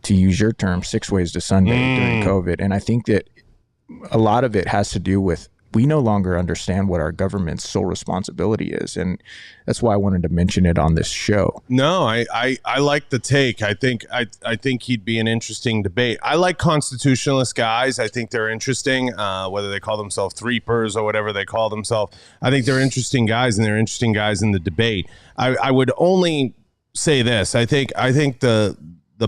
to use your term, 6 ways to Sunday during COVID. And I think that a lot of it has to do with we no longer understand what our government's sole responsibility is. And that's why I wanted to mention it on this show. No, I like the take. I think he'd be an interesting debate. I like constitutionalist guys. I think they're interesting, whether they call themselves threepers or whatever they call themselves. I think they're interesting guys, and they're interesting guys in the debate. I would only say this. I think the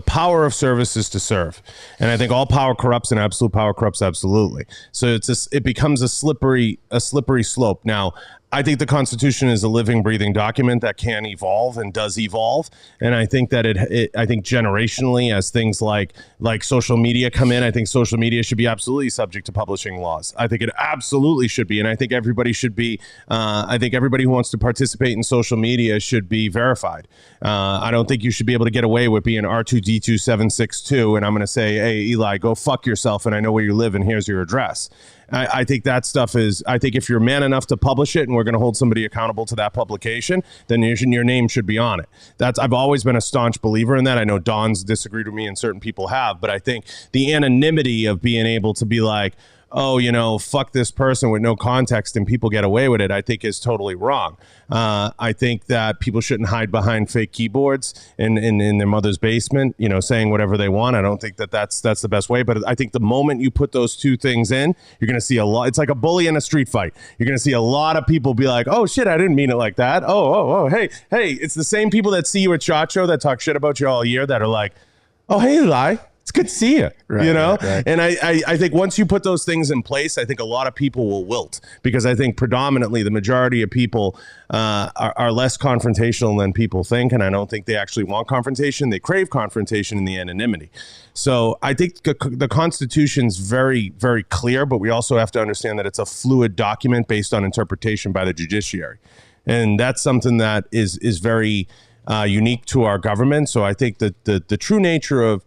power of service is to serve, and I think all power corrupts, and absolute power corrupts absolutely. So it becomes a slippery slope. Now, I think the Constitution is a living, breathing document that can evolve and does evolve. And I think that I think generationally, as things like social media come in, I think social media should be absolutely subject to publishing laws. I think it absolutely should be. And I think everybody should be, I think everybody who wants to participate in social media should be verified. I don't think you should be able to get away with being R2D2762. And I'm going to say, hey, Eli, go fuck yourself. And I know where you live, and here's your address. I think that stuff is, I think if you're man enough to publish it and we're going to hold somebody accountable to that publication, then your name should be on it. I've always been a staunch believer in that. I know Don's disagreed with me and certain people have, but I think the anonymity of being able to be like, oh, fuck this person with no context and people get away with it, I think is totally wrong. I think that people shouldn't hide behind fake keyboards in their mother's basement, saying whatever they want. I don't think that's the best way. But I think the moment you put those two things in, you're going to see a lot. It's like a bully in a street fight. You're going to see a lot of people be like, oh, shit, I didn't mean it like that. Oh, hey. It's the same people that see you at SHOT Show that talk shit about you all year that are like, oh, hey, Eli. It's good to see you, Right. And I think once you put those things in place, I think a lot of people will wilt, because I think predominantly the majority of people are less confrontational than people think. And I don't think they actually want confrontation. They crave confrontation in the anonymity. So I think the Constitution's very, very clear, but we also have to understand that it's a fluid document based on interpretation by the judiciary. And that's something that is very unique to our government. So I think that the true nature of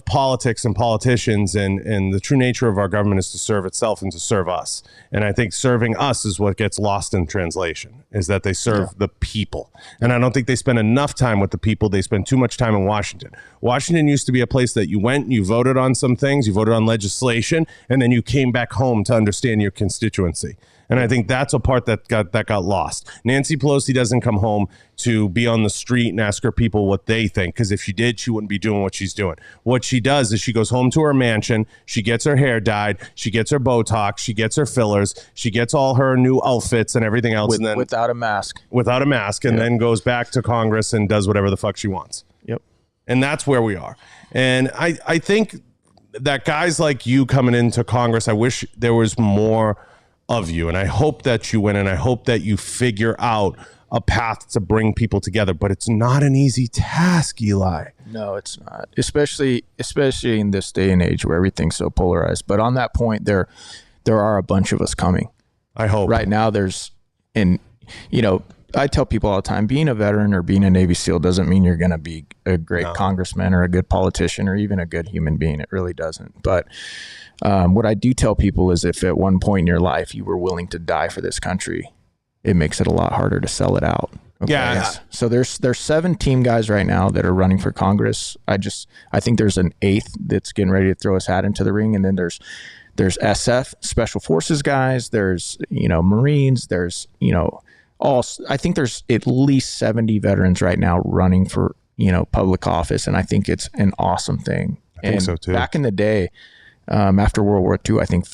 politics and politicians and the true nature of our government is to serve itself and to serve us. And I think serving us is what gets lost in translation, is that they serve the people. And I don't think they spend enough time with the people. They spend too much time in Washington. Washington used to be a place that you went, you voted on some things, you voted on legislation, and then you came back home to understand your constituency. And I think that's a part that got lost. Nancy Pelosi doesn't come home to be on the street and ask her people what they think, because if she did, she wouldn't be doing what she's doing. What she does is she goes home to her mansion, she gets her hair dyed, she gets her Botox, she gets her fillers, she gets all her new outfits and everything else. And then without a mask. And then goes back to Congress and does whatever the fuck she wants. Yep. And that's where we are. And I think that guys like you coming into Congress, I wish there was more of you, and I hope that you win, and I hope that you figure out a path to bring people together, but it's not an easy task, Eli. No, it's not, especially in this day and age where everything's so polarized. But on that point, there are a bunch of us coming. I hope right now I tell people all the time, being a veteran or being a Navy SEAL doesn't mean you're going to be a great congressman or a good politician or even a good human being. It really doesn't. But what I do tell people is, if at one point in your life you were willing to die for this country, it makes it a lot harder to sell it out. Okay? Yeah. So there's 7 team guys right now that are running for Congress. I think there's an 8th that's getting ready to throw his hat into the ring. And then there's SF, Special Forces guys. There's, Marines. There's, I think there's at least 70 veterans right now running for, public office. And I think it's an awesome thing. I think so too. Back in the day, after World War II, I think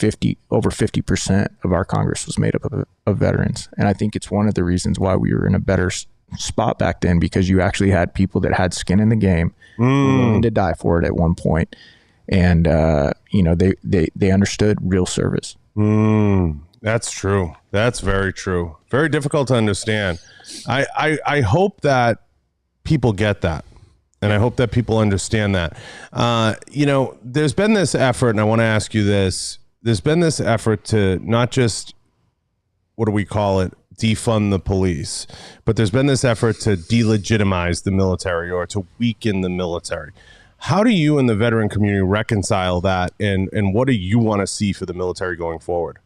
over 50% of our Congress was made up of veterans. And I think it's one of the reasons why we were in a better spot back then, because you actually had people that had skin in the game, were willing to die for it at one point. And, they understood real service. That's true. That's very true. Very difficult to understand. I hope that people get that. And I hope that people understand that. There's been this effort, and I want to ask you this. There's been this effort to not just, what do we call it, defund the police, but there's been this effort to delegitimize the military or to weaken the military. How do you and the veteran community reconcile that, and what do you want to see for the military going forward?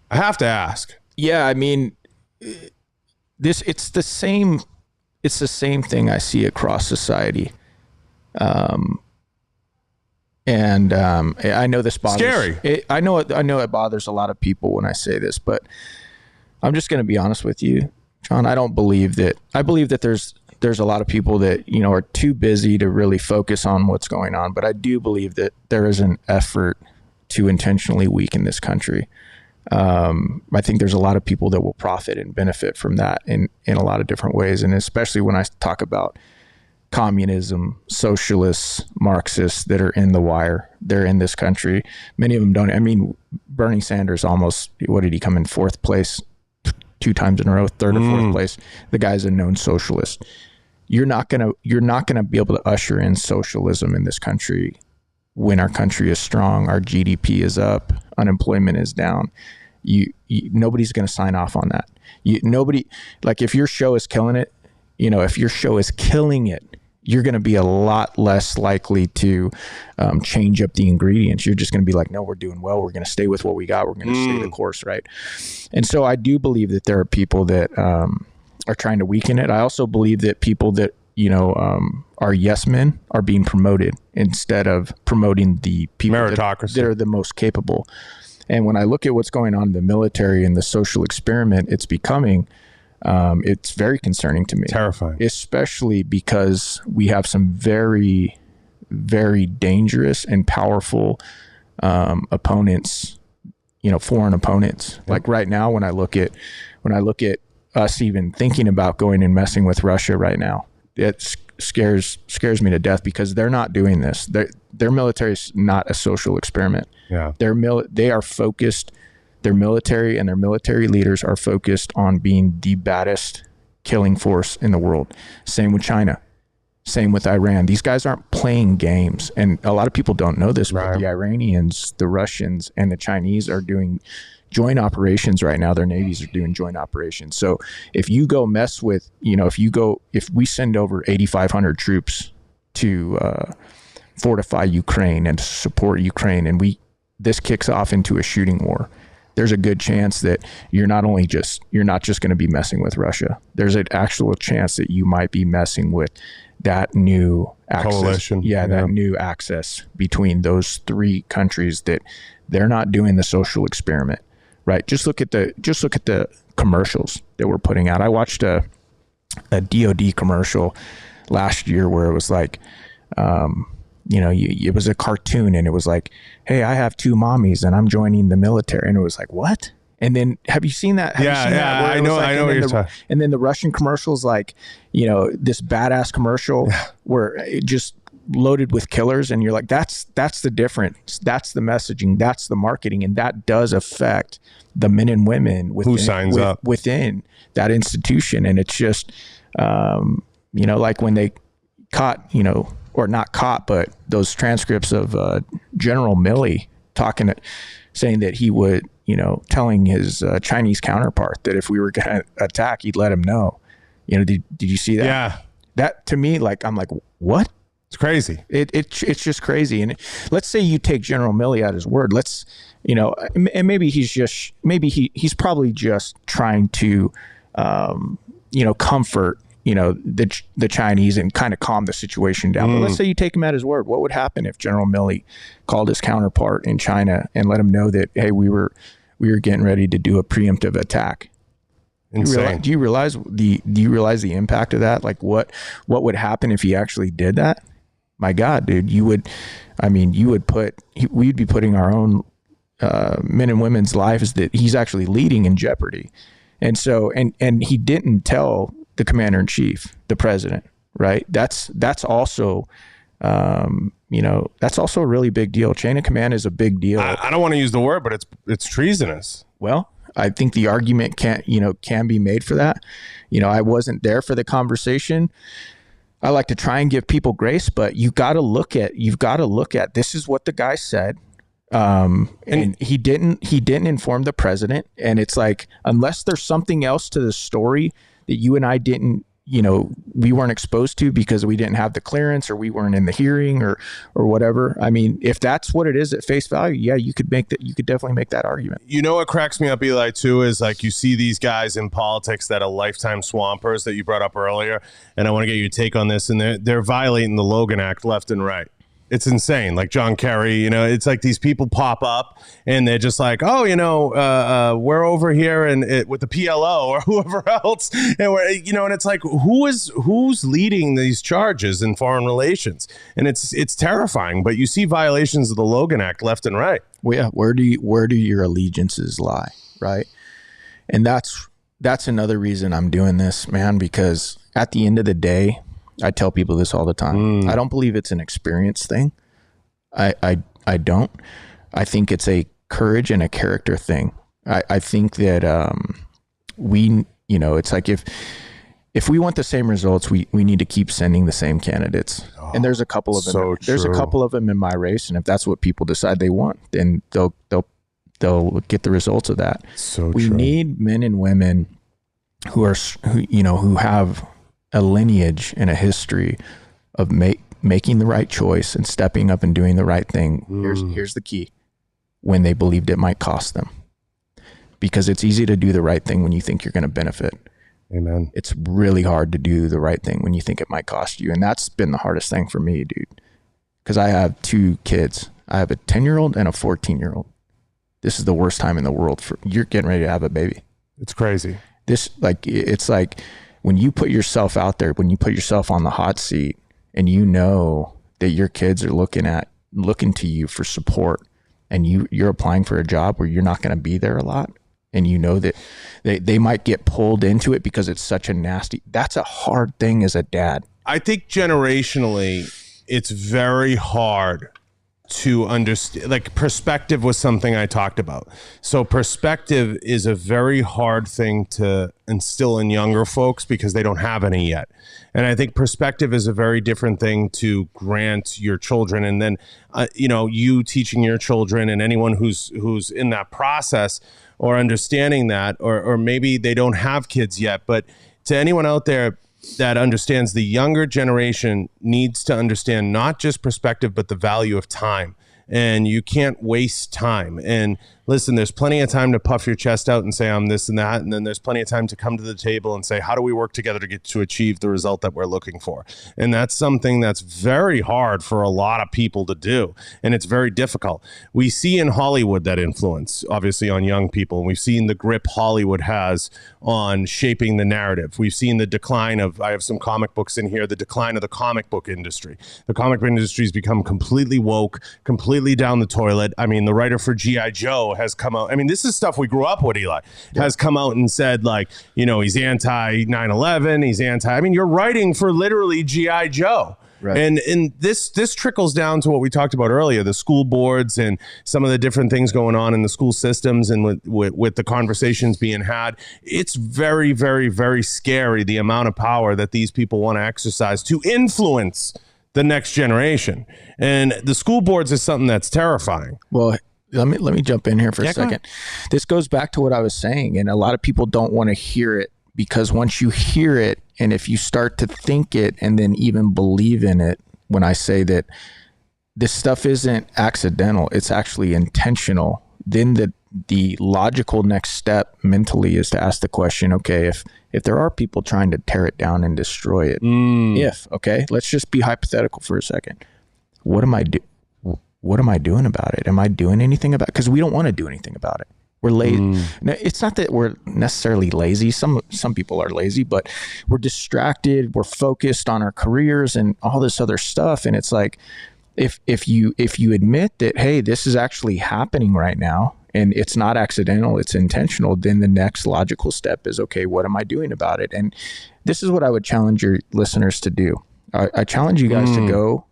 I have to ask. Yeah, I mean, it's the same thing I see across society. And And I know this bothers. Scary. I know it bothers a lot of people when I say this, but I'm just going to be honest with you, John. I believe that there's a lot of people that, you know, are too busy to really focus on what's going on. But I do believe that there is an effort to intentionally weaken this country. I think there's a lot of people that will profit and benefit from that in a lot of different ways. And especially when I talk about communism, socialists, Marxists that are in the wire, they're in this country. Many of them don't. I mean, Bernie Sanders almost, what did he come in, fourth place 2 times in a row, third or fourth place? The guy's a known socialist. You're not gonna be able to usher in socialism in this country when our country is strong, our GDP is up, unemployment is down. Nobody's going to sign off on that. Nobody, like, if your show is killing it, you know, if your show is killing it, you're going to be a lot less likely to change up the ingredients. You're just going to be like, no, we're doing well. We're going to stay with what we got. We're going to stay the course, right? And so I do believe that there are people that are trying to weaken it. I also believe that people that, you know, are yes men are being promoted instead of promoting the people that are the most capable. And when I look at what's going on in the military and the social experiment it's becoming, it's very concerning to me. Terrifying. Especially because we have some very, very dangerous and powerful opponents, you know, foreign opponents. Yep. Like right now, when I look at us even thinking about going and messing with Russia right now, it scares me to death because they're not doing this. Their military is not a social experiment. Yeah. They are focused. Their military and their military leaders are focused on being the baddest killing force in the world. Same with China. Same with Iran. These guys aren't playing games. And a lot of people don't know this, but the Iranians, the Russians, and the Chinese are doing joint operations right now. Their navies are doing joint operations. So if you go mess with, you know, if we send over 8,500 troops to fortify Ukraine and to support Ukraine, and this kicks off into a shooting war, there's a good chance that you're not just going to be messing with Russia. There's an actual chance that you might be messing with that new access. Coalition. Yeah, that new access between those 3 countries that they're not doing the social experiment. Right. Just look at the commercials that we're putting out. I watched a DOD commercial last year where it was like, you know, it was a cartoon and it was like, hey, I have 2 mommies and I'm joining the military. And it was like, what? And then have you seen that? I know what you're talking. And then the Russian commercials, like, you know, this badass commercial where it just loaded with killers, and you're like, that's the difference. That's the messaging. That's the marketing, and that does affect the men and women who signs up within that institution. And it's just, you know, like when they caught, you know, or not caught, but those transcripts of General Milley saying that he would, you know, telling his Chinese counterpart that if we were going to attack, he'd let him know. You know, did you see that? Yeah. That to me, like, I'm like, what? It's crazy. It's just crazy. And let's say you take General Milley at his word. Let's, you know, and maybe he's probably just trying to, you know, comfort, you know, the Chinese and kind of calm the situation down. But let's say you take him at his word. What would happen if General Milley called his counterpart in China and let him know that, hey, we were getting ready to do a preemptive attack? Insane. Do you realize the impact of that? Like what would happen if he actually did that? My God, dude, we'd be putting our own men and women's lives that he's actually leading in jeopardy. And so, and he didn't tell the commander in chief, the president, right? That's also, you know, that's also a really big deal. Chain of command is a big deal. I don't want to use the word, but it's treasonous. Well, I think the argument can be made for that. You know, I wasn't there for the conversation. I like to try and give people grace, but you've got to look at this is what the guy said. And he didn't inform the president. And it's like, unless there's something else to the story that you and I didn't, you know, we weren't exposed to because we didn't have the clearance or we weren't in the hearing or whatever. I mean, if that's what it is at face value, yeah, you could definitely make that argument. You know what cracks me up, Eli, too, is like you see these guys in politics that are lifetime swampers that you brought up earlier, and I want to get your take on this, and they're violating the Logan Act left and right. It's insane. Like John Kerry, you know, it's like these people pop up and they're just like, oh, you know, we're over here and with the PLO or whoever else. And we're, you know, and it's like, who's leading these charges in foreign relations? And it's terrifying, but you see violations of the Logan Act left and right. Well, yeah. Where do your allegiances lie? Right. And that's another reason I'm doing this, man, because at the end of the day, I tell people this all the time. I don't believe it's an experience thing. I don't. I think it's a courage and a character thing. I think that we, you know, it's like if we want the same results, we need to keep sending the same candidates. And there's a couple of them. So there's a couple of them in my race, and if that's what people decide they want, then they'll get the results of that. We need men and women who have a lineage and a history of making the right choice and stepping up and doing the right thing. Here's the key: when they believed it might cost them, because it's easy to do the right thing when you think you're going to benefit. Amen. It's really hard to do the right thing when you think it might cost you, and that's been the hardest thing for me, dude. Because I have 2 kids. I have a 10-year-old and a 14-year-old. This is the worst time in the world you're getting ready to have a baby. It's crazy. It's like when you put yourself out there, when you put yourself on the hot seat, and you know that your kids are looking to you for support, and you're applying for a job where you're not going to be there a lot, and you know that they might get pulled into it because it's such that's a hard thing as a dad. I think generationally, it's very hard to understand. Like, perspective was something I talked about. So perspective is a very hard thing to instill in younger folks because they don't have any yet. And I think perspective is a very different thing to grant your children. And then, you teaching your children and anyone who's in that process or understanding that, or maybe they don't have kids yet, but to anyone out there that understands, the younger generation needs to understand not just perspective, but the value of time. And you can't waste time. And listen, there's plenty of time to puff your chest out and say, I'm this and that. And then there's plenty of time to come to the table and say, how do we work together to achieve the result that we're looking for? And that's something that's very hard for a lot of people to do. And it's very difficult. We see in Hollywood that influence, obviously, on young people. And we've seen the grip Hollywood has on shaping the narrative. We've seen the decline of, I have some comic books in here, the decline of the comic book industry. The comic book industry has become completely woke, completely down the toilet. I mean, the writer for G.I. Joe has come out. I mean, this is stuff we grew up with, Eli. Yeah. Has come out and said, like, he's anti 9/11. He's anti. I mean, you're writing for literally G.I. Joe. Right. And this trickles down to what we talked about earlier, the school boards and some of the different things going on in the school systems and with the conversations being had. It's very, very, very scary, the amount of power that these people want to exercise to influence the next generation. And the school boards is something that's terrifying. Well, let me jump in here for a second. This goes back to what I was saying, and a lot of people don't want to hear it, because once you hear it, and if you start to think it and then even believe in it, when I say that this stuff isn't accidental, it's actually intentional, then the logical next step mentally is to ask the question, okay, if there are people trying to tear it down and destroy it, let's just be hypothetical for a second. What am I doing about it? Am I doing anything about it? Because we don't want to do anything about it. We're lazy. Now, it's not that we're necessarily lazy. Some people are lazy, but we're distracted. We're focused on our careers and all this other stuff. And it's like, if you admit that, hey, this is actually happening right now, and it's not accidental, it's intentional, then the next logical step is, okay, what am I doing about it? And this is what I would challenge your listeners to do. I challenge you guys to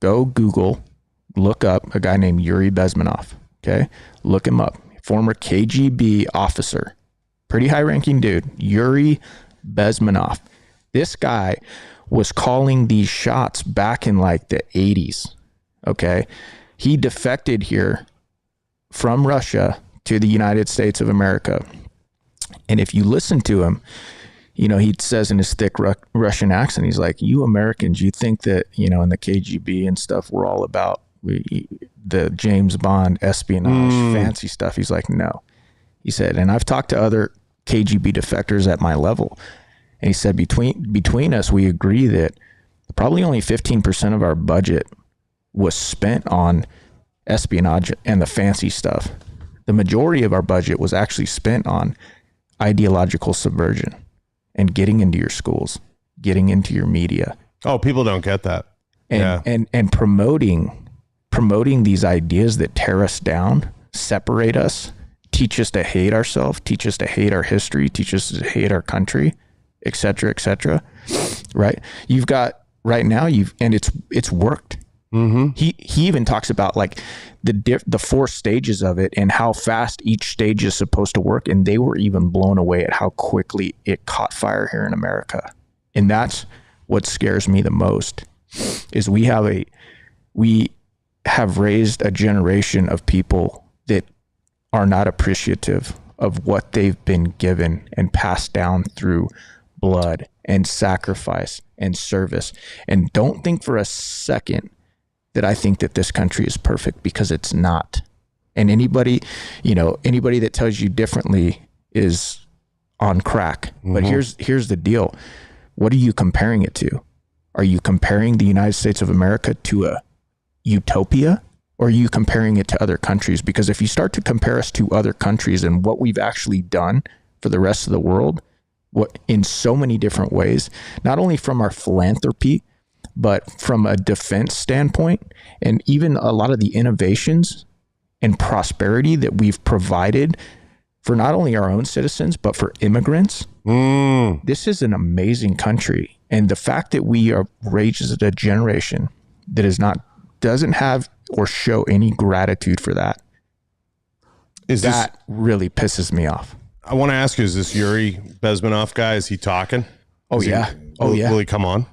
go Google, look up a guy named Yuri Bezmenov. Okay. Look him up. Former KGB officer, pretty high ranking dude, Yuri Bezmenov. This guy was calling these shots back in like the 80s. Okay. He defected here from Russia to the United States of America. And if you listen to him, he says in his thick Russian accent, he's like, you Americans, you think that, in the KGB and stuff, we're all about the James Bond espionage, fancy stuff. He's like, no. He said, and I've talked to other KGB defectors at my level. And he said, between us, we agree that probably only 15% of our budget was spent on espionage and the fancy stuff. The majority of our budget was actually spent on ideological subversion and getting into your schools, getting into your media. Oh, people don't get that. And promoting these ideas that tear us down, separate us, teach us to hate ourselves, teach us to hate our history, teach us to hate our country, et cetera, right? You've got right now, and it's worked. Mm-hmm. He even talks about like the 4 stages of it and how fast each stage is supposed to work. And they were even blown away at how quickly it caught fire here in America. And that's what scares me the most is we have raised a generation of people that are not appreciative of what they've been given and passed down through blood and sacrifice and service. And don't think for a second that I think that this country is perfect, because it's not. And anybody that tells you differently is on crack. Mm-hmm. But here's the deal. What are you comparing it to? Are you comparing the United States of America to a utopia, or are you comparing it to other countries? Because if you start to compare us to other countries and what we've actually done for the rest of the world, what in so many different ways, not only from our philanthropy, but from a defense standpoint, and even a lot of the innovations and prosperity that we've provided for not only our own citizens, but for immigrants. This is an amazing country. And the fact that we are raised a generation that doesn't have or show any gratitude for that, really pisses me off. I want to ask you, is this Yuri Bezmenov guy? Is he talking? Will he come on?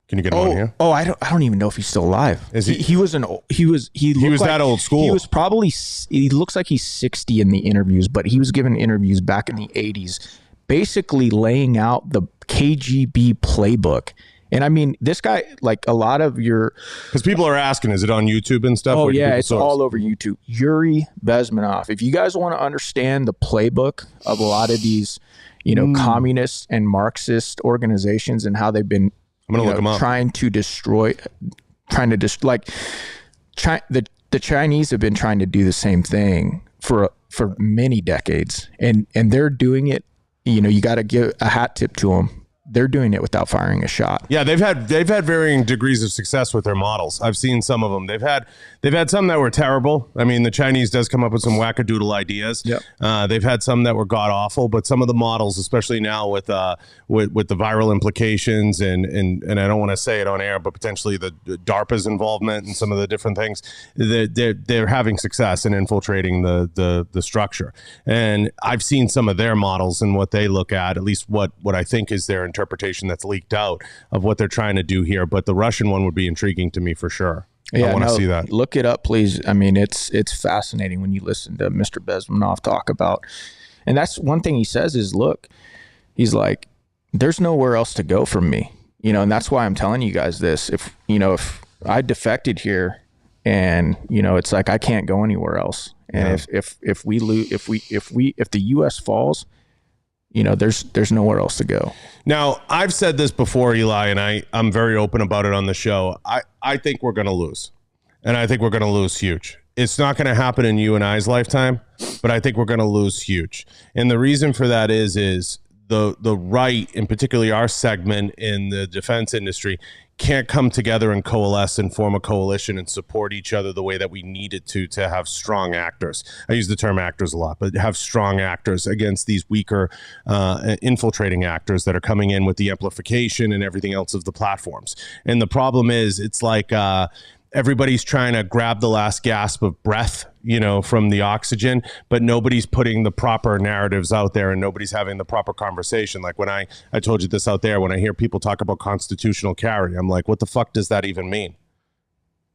Can you get him on here? Oh, I don't even know if he's still alive. Is he? He was that old school. He was probably. He looks like he's 60 in the interviews, but he was giving interviews back in the 80s, basically laying out the KGB playbook. And I mean, this guy, like a lot of because people are asking, is it on YouTube and stuff? Oh yeah, it's all over YouTube. Yuri Bezmenov. If you guys want to understand the playbook of a lot of these, communist and Marxist organizations and how they've been, I'm gonna look them up, the Chinese have been trying to do the same thing for many decades, and they're doing it. You got to give a hat tip to them. They're doing it without firing a shot. Yeah, they've had varying degrees of success with their models. I've seen some of them. They've had some that were terrible. I mean, the Chinese does come up with some wackadoodle ideas. Yep. They've had some that were god awful, but some of the models, especially now with the viral implications and I don't want to say it on air, but potentially the DARPA's involvement and some of the different things, they're having success in infiltrating the structure. And I've seen some of their models and what they look at least what I think is their interpretation that's leaked out of what they're trying to do here. But the Russian one would be intriguing to me for sure. Yeah, I want to see that. Look it up, please. I mean, it's fascinating when you listen to Mr. Bezmenov talk about, and that's one thing he says is, look, he's like, there's nowhere else to go from me, and that's why I'm telling you guys this. If I defected here, and it's like I can't go anywhere else, and if the U.S. falls, there's nowhere else to go. Now, I've said this before, Eli, and I'm very open about it on the show. I think we're going to lose, and I think we're going to lose huge. It's not going to happen in you and I's lifetime, but I think we're going to lose huge. And the reason for that is the right, and particularly our segment in the defense industry, can't come together and coalesce and form a coalition and support each other the way that we needed to have strong actors. I use the term actors a lot, but have strong actors against these weaker infiltrating actors that are coming in with the amplification and everything else of the platforms. And the problem is, it's like everybody's trying to grab the last gasp of breath, from the oxygen, but nobody's putting the proper narratives out there and nobody's having the proper conversation. Like when I told you this out there, when I hear people talk about constitutional carry, I'm like, what the fuck does that even mean?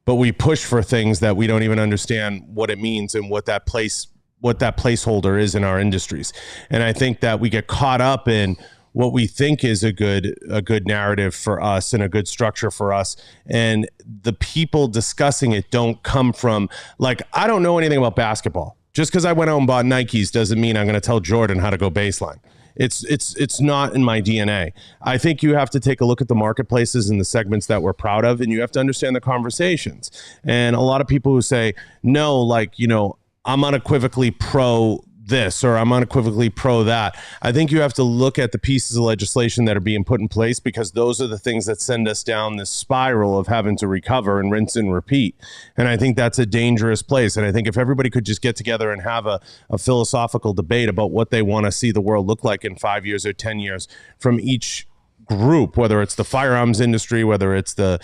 But we push for things that we don't even understand what it means and what that placeholder is in our industries. And I think that we get caught up in what we think is a good narrative for us and a good structure for us. And the people discussing it don't come from, like, I don't know anything about basketball. Just because I went out and bought Nikes doesn't mean I'm going to tell Jordan how to go baseline. It's not in my DNA. I think you have to take a look at the marketplaces and the segments that we're proud of, and you have to understand the conversations. And a lot of people who say, no, like, you know, I'm unequivocally pro this or I'm unequivocally pro that. I think you have to look at the pieces of legislation that are being put in place, because those are the things that send us down this spiral of having to recover and rinse and repeat. And I think that's a dangerous place. And I think if everybody could just get together and have a philosophical debate about what they want to see the world look like in 5 years or 10 years from each group, whether it's the firearms industry, whether it's the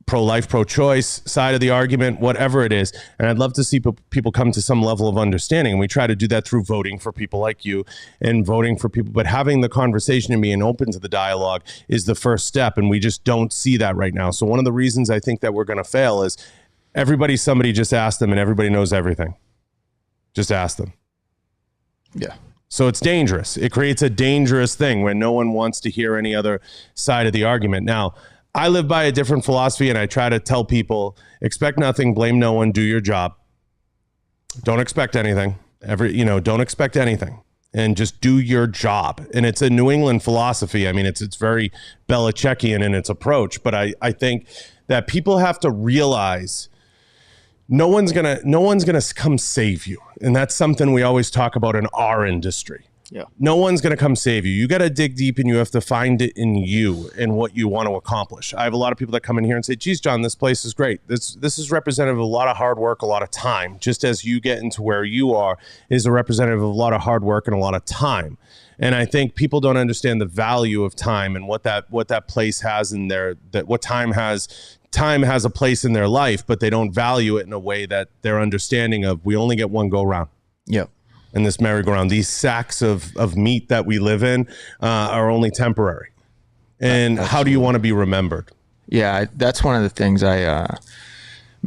pro-life, pro-choice side of the argument, whatever it is. And I'd love to see people come to some level of understanding. And we try to do that through voting for people like you and voting for people. But having the conversation and being open to the dialogue is the first step. And we just don't see that right now. So one of the reasons I think that we're going to fail is somebody just asked them and everybody knows everything. Just ask them. Yeah. So it's dangerous. It creates a dangerous thing when no one wants to hear any other side of the argument. Now, I live by a different philosophy, and I try to tell people, expect nothing, blame no one, do your job. Don't expect anything. Don't expect anything, and just do your job. And it's a New England philosophy. I mean, it's very Belichickian in its approach, but I think that people have to realize no one's gonna come save you. And that's something we always talk about in our industry. Yeah. No one's going to come save you. You got to dig deep, and you have to find it in you and what you want to accomplish. I have a lot of people that come in here and say, geez, John, this place is great. This is representative of a lot of hard work, a lot of time. Just as you get into where you are is a representative of a lot of hard work and a lot of time. And I think people don't understand the value of time and what that place has in there, what time has. Time has a place in their life, but they don't value it in a way that they're understanding of. We only get one go round. Yep. In this merry-go-round, these sacks of meat that we live in are only temporary. And how do you want to be remembered? Yeah, that's one of the things matter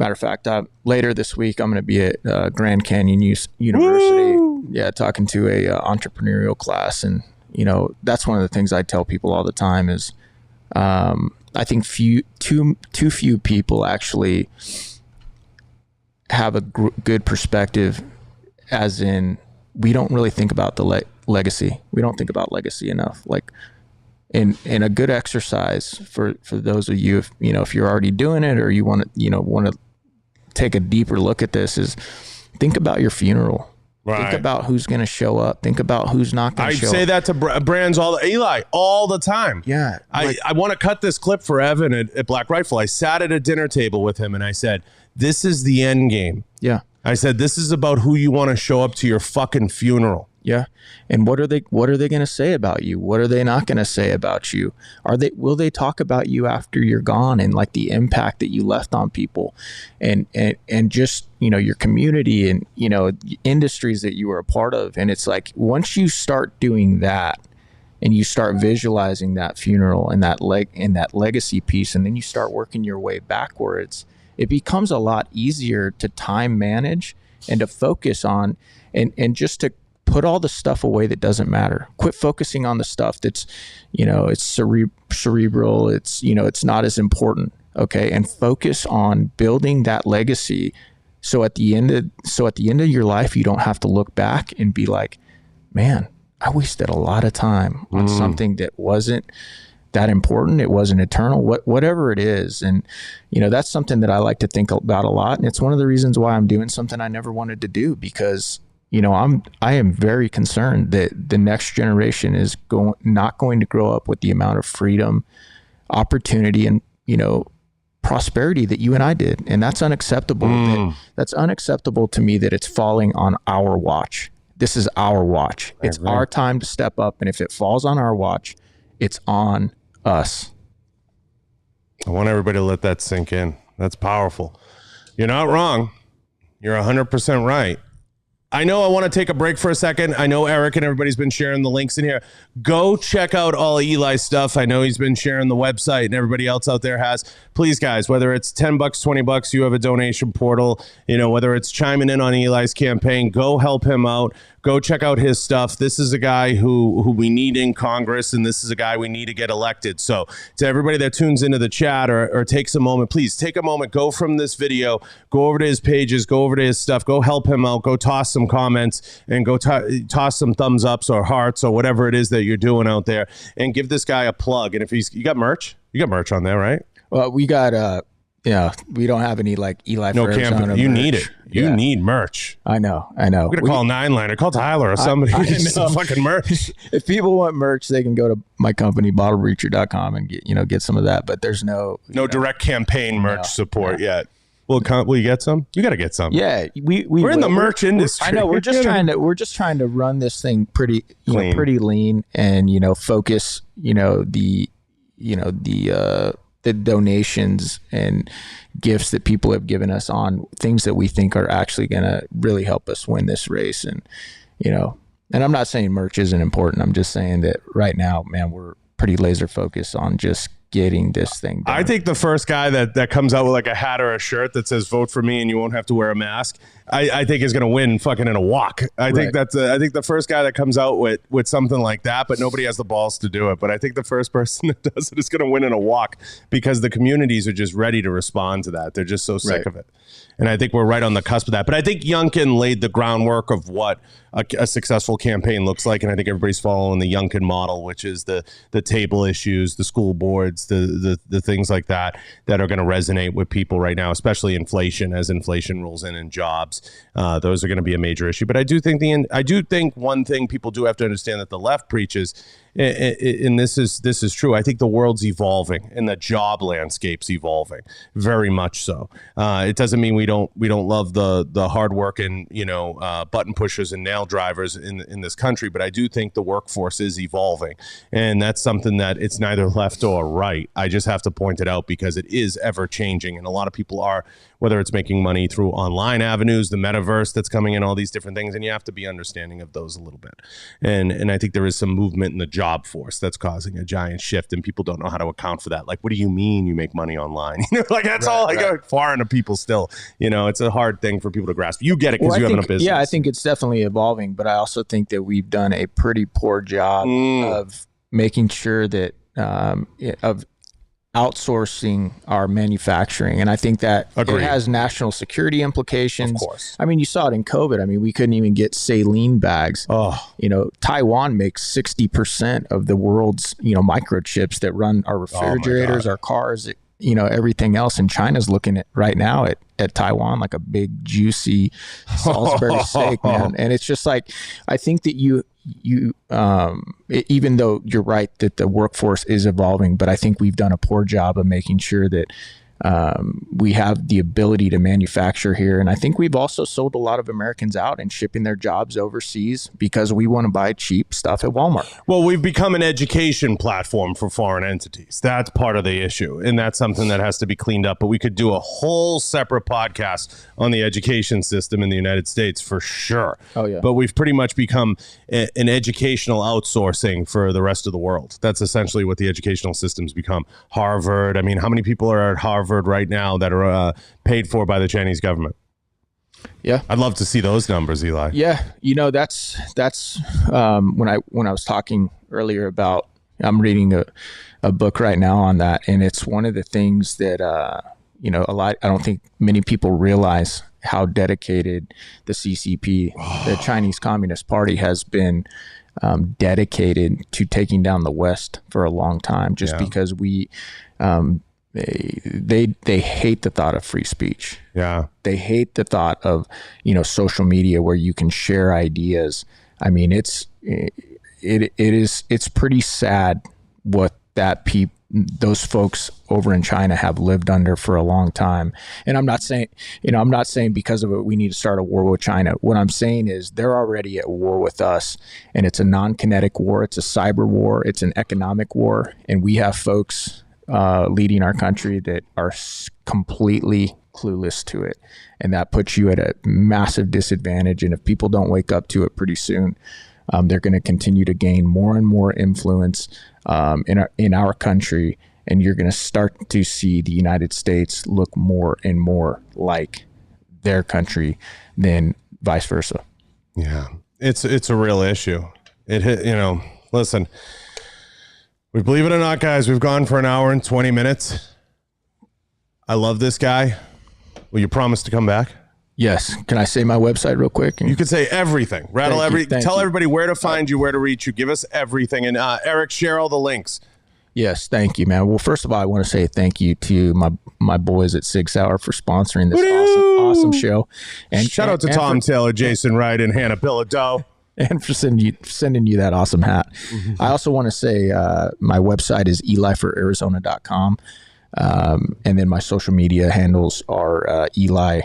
of fact, later this week, I'm going to be at Grand Canyon University. Woo! Yeah, talking to a entrepreneurial class. And, you know, that's one of the things I tell people all the time is I think too few people actually have a good perspective, as in, we don't really think about the legacy. We don't think about legacy enough. Like, in a good exercise for those of you, if you're already doing it or you want to take a deeper look at this, is think about your funeral. Right. Think about who's going to show up. Think about who's not going to show up. I say that to brands Eli all the time. Yeah. I want to cut this clip for Evan at Black Rifle. I sat at a dinner table with him and I said, this is the end game. Yeah. I said, this is about who you want to show up to your fucking funeral. Yeah. And what are they going to say about you? What are they not going to say about you? Will they talk about you after you're gone and like the impact that you left on people and just, your community and, industries that you were a part of. And it's like, once you start doing that and you start visualizing that funeral and that legacy piece, and then you start working your way backwards, it becomes a lot easier to time manage and to focus on and just to put all the stuff away that doesn't matter. Quit focusing on the stuff that's, it's cerebral. It's, it's not as important. Okay. And focus on building that legacy. So at the end of your life, you don't have to look back and be like, man, I wasted a lot of time on something that wasn't that important. It wasn't eternal, whatever it is. And, that's something that I like to think about a lot. And it's one of the reasons why I'm doing something I never wanted to do, because, I am very concerned that the next generation is not going to grow up with the amount of freedom, opportunity, and, prosperity that you and I did. And that's unacceptable. That's unacceptable to me, that it's falling on our watch. This is our watch. It's our time to step up. And if it falls on our watch, it's on us. I want everybody to let that sink in. That's powerful. You're not wrong. You're 100% right. I know I want to take a break for a second. I know Eric and everybody's been sharing the links in here. Go check out all Eli's stuff. I know he's been sharing the website and everybody else out there has. Please, guys, whether it's $10, $20, you have a donation portal, whether it's chiming in on Eli's campaign, go help him out. Go check out his stuff. This is a guy who we need in Congress, and this is a guy we need to get elected. So to everybody that tunes into the chat or takes a moment, please take a moment, go from this video, go over to his pages, go over to his stuff, go help him out, go toss some some comments and go toss some thumbs ups or hearts or whatever it is that you're doing out there, and give this guy a plug. And if you got merch on there, right? Well, we got we don't have any like Eli. No campaign. You need it. You need merch. I know. We're gonna call 9-liner. Call Tyler or somebody. Some fucking merch. If people want merch, they can go to my company, BottleBreacher.com, and get some of that. But there's no direct campaign merch support yet. Will you get some? You got to get some. Yeah, we're in the merch industry. I know. We're just trying to run this thing pretty lean and focus the donations and gifts that people have given us on things that we think are actually going to really help us win this race. And, and I'm not saying merch isn't important. I'm just saying that right now, man, we're pretty laser focused on just getting this thing done. I think the first guy that comes out with like a hat or a shirt that says "Vote for me" and you won't have to wear a mask, I think is going to win fucking in a walk. I think the first guy that comes out with something like that, but nobody has the balls to do it. But I think the first person that does it is going to win in a walk, because the communities are just ready to respond to that. They're just so sick of it. And I think we're right on the cusp of that. But I think Youngkin laid the groundwork of what a successful campaign looks like. And I think everybody's following the Youngkin model, which is the table issues, the school boards, the things like that are going to resonate with people right now, especially inflation. As inflation rolls in and jobs, those are going to be a major issue. But I do think one thing people do have to understand that the left preaches, and this is true. I think the world's evolving and the job landscape's evolving very much so. It doesn't mean we don't love the hard working button pushers and nail drivers in this country, but I do think the workforce is evolving, and that's something that it's neither left or right. I just have to point it out because it is ever changing, and a lot of people are, whether it's making money through online avenues, the metaverse that's coming in, all these different things, and you have to be understanding of those a little bit. And I think there is some movement in the job force that's causing a giant shift, and people don't know how to account for that. Like, what do you mean you make money online? Like that's all I go far into people still. It's a hard thing for people to grasp. You get it because you have a business. Yeah, I think it's definitely evolving, but I also think that we've done a pretty poor job of making sure that of outsourcing our manufacturing. And I think that it has national security implications. Of course. I mean, you saw it in COVID. I mean, we couldn't even get saline bags. Oh. Taiwan makes 60% of the world's, microchips that run our refrigerators, our cars, everything else. And China's looking at right now at Taiwan like a big, juicy Salisbury steak, man. And it's just like, I think that you even though you're right that the workforce is evolving, but I think we've done a poor job of making sure that we have the ability to manufacture here. And I think we've also sold a lot of Americans out and shipping their jobs overseas because we want to buy cheap stuff at Walmart. Well, we've become an education platform for foreign entities. That's part of the issue. And that's something that has to be cleaned up. But we could do a whole separate podcast on the education system in the United States for sure. Oh, yeah. But we've pretty much become an educational outsourcing for the rest of the world. That's essentially what the educational system's become. Harvard. I mean, how many people are at Harvard right now that are paid for by the Chinese government? Yeah, I'd love to see those numbers, Eli. Yeah, that's when I was talking earlier about, I'm reading a book right now on that, and it's one of the things that I don't think many people realize how dedicated the CCP, the Chinese Communist Party, has been dedicated to taking down the West for a long time, just because we. They hate the thought of free speech. Yeah. They hate the thought of, social media where you can share ideas. I mean, it's pretty sad what those folks over in China have lived under for a long time. And I'm not saying because of it, we need to start a war with China. What I'm saying is they're already at war with us, and it's a non-kinetic war. It's a cyber war. It's an economic war. And we have folks leading our country that are completely clueless to it, and that puts you at a massive disadvantage. And if people don't wake up to it pretty soon, they're going to continue to gain more and more influence in our country, and you're going to start to see the United States look more and more like their country than vice versa. Yeah, it's a real issue. Listen. We believe it or not, guys, we've gone for an hour and 20 minutes. I love this guy. Will you promise to come back? Yes. Can I say my website real quick? You could say everything. Tell everybody where to find you, where to reach you. Give us everything. And Eric, share all the links. Yes, thank you, man. Well, first of all, I want to say thank you to my boys at Sig Sauer for sponsoring this awesome show. And shout out to Tom Taylor, Jason Wright, and Hannah Bilodeau. And for sending you that awesome hat. I also want to say my website is elifораrizona.com. And then my social media handles are Eli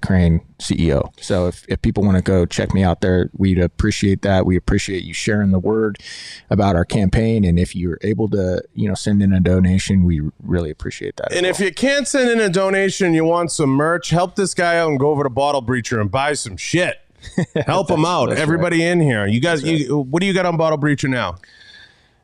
Crane, CEO. So if people want to go check me out there, we'd appreciate that. We appreciate you sharing the word about our campaign. And if you're able to, send in a donation, we really appreciate that. And if you can't send in a donation, you want some merch, help this guy out and go over to Bottle Breacher and buy some shit. Help him out. Everybody in here. You guys, what do you got on Bottle Breacher now?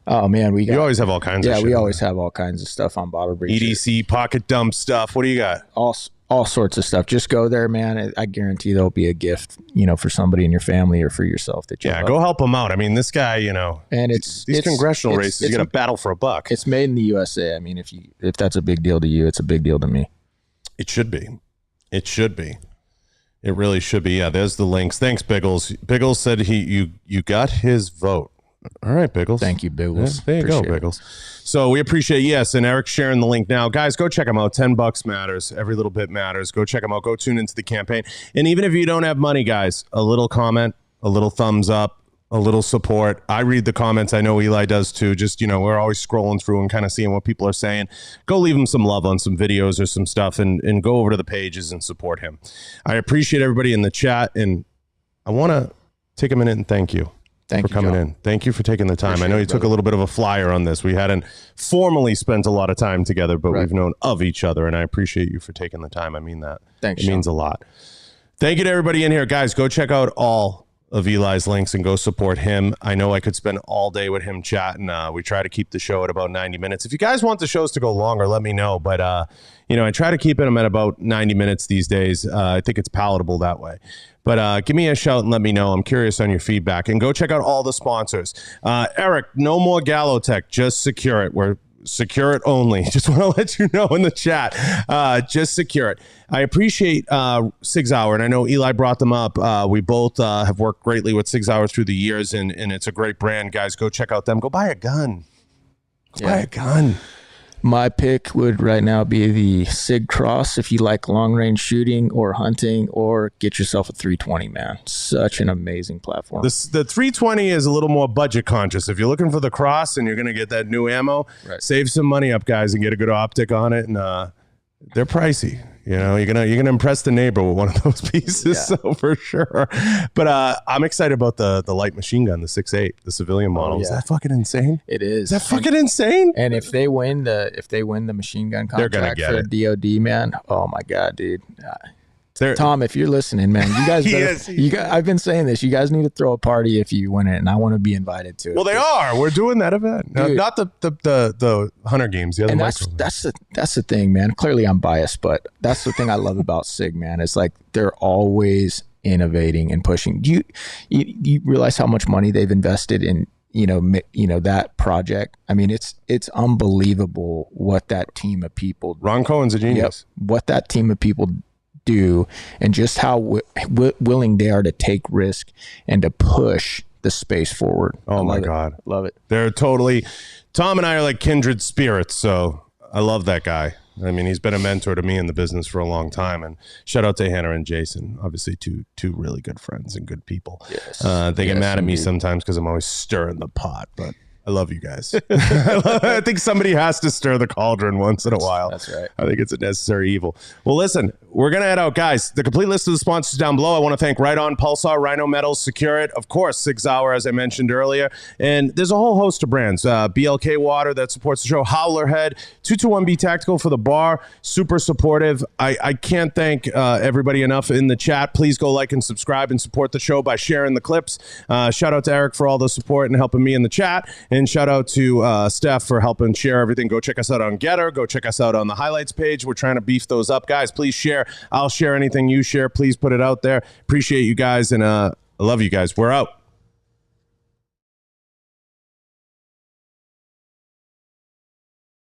Oh man, you always have all kinds of shit. Yeah, we always have all kinds of stuff on Bottle Breacher. EDC, pocket dump stuff. What do you got? All sorts of stuff. Just go there, man. I guarantee there'll be a gift, for somebody in your family or for yourself that you go help him out. I mean, this guy, and it's congressional races, you got to battle for a buck. It's made in the USA. I mean, if that's a big deal to you, it's a big deal to me. It should be. It should be. It really should be. Yeah, there's the links. Thanks, Biggles. Biggles said you got his vote. All right, Biggles. Thank you, Biggles. Yeah, there you go, Biggles. So we appreciate, yes, and Eric's sharing the link now. Guys, go check him out. $10 matters. Every little bit matters. Go check him out. Go tune into the campaign. And even if you don't have money, guys, a little comment, a little thumbs up, a little support. I read the comments. I know Eli does too. Just, we're always scrolling through and kind of seeing what people are saying. Go leave him some love on some videos or some stuff and go over to the pages and support him. I appreciate everybody in the chat, and I want to take a minute and thank you. Thank you for coming in. Thank you for taking the time. Appreciate I know you took a little bit of a flyer on this. We hadn't formally spent a lot of time together, but we've known of each other, and I appreciate you for taking the time. I mean that. Thanks. It means a lot. Thank you to everybody in here. Guys, go check out all of Eli's links and go support him. I know I could spend all day with him chatting. We try to keep the show at about 90 minutes. If you guys want the shows to go longer, let me know. But, I try to keep them at about 90 minutes these days. I think it's palatable that way. But give me a shout and let me know. I'm curious on your feedback. And go check out all the sponsors. Eric, no more Gallotech. Just secure it. We're secure it only. Just want to let you know in the chat. Just secure it. I appreciate Sig Sauer, and I know Eli brought them up. We both have worked greatly with Sig Sauer through the years, and it's a great brand. Guys, go check out them. Go buy a gun. Buy a gun. My pick would right now be the Sig Cross if you like long range shooting or hunting, or get yourself a 320, man. Such an amazing platform. The 320 is a little more budget conscious. If you're looking for the Cross and you're going to get that new ammo, save some money up, guys, and get a good optic on it. And they're pricey. You're gonna impress the neighbor with one of those pieces, so for sure. But I'm excited about the light machine gun, the 6.8, the civilian model. Is that fucking insane? It is. Is that fucking insane? And if they win the machine gun contract for DOD, man, oh my god, dude. Tom, if you're listening, man, you guys better, I've been saying this. You guys need to throw a party if you win it, and I want to be invited to it. Well, they are. We're doing that event. Not the Hunter Games. The other, and that's the thing, man. Clearly, I'm biased, but that's the thing I love about SIG, man. It's like they're always innovating and pushing. Do you realize how much money they've invested in? That project. I mean, it's unbelievable what that team of people. Ron Cohen's a genius. What that team of people do, and just how willing they are to take risk and to push the space forward. Oh my God. Love it. They're totally, Tom and I are like kindred spirits. So I love that guy. I mean, he's been a mentor to me in the business for a long time. And shout out to Hannah and Jason, obviously two really good friends and good people. Yes. They get mad at me sometimes because I'm always stirring the pot, but I love you guys. I think somebody has to stir the cauldron once in a while. That's right. I think it's a necessary evil. Well, listen, we're going to head out, guys. The complete list of the sponsors down below. I want to thank Right On, Pulsar, Rhino Metals, Secure It, of course, 6 Hour, as I mentioned earlier. And there's a whole host of brands. BLK Water that supports the show. Howler Head, 221B Tactical for the bar. Super supportive. I can't thank everybody enough in the chat. Please go like and subscribe and support the show by sharing the clips. Shout out to Eric for all the support and helping me in the chat. And shout out to Steph for helping share everything. Go check us out on Getter. Go check us out on the highlights page. We're trying to beef those up. Guys, please share. I'll share anything you share. Please put it out there. Appreciate you guys, and I love you guys. We're out.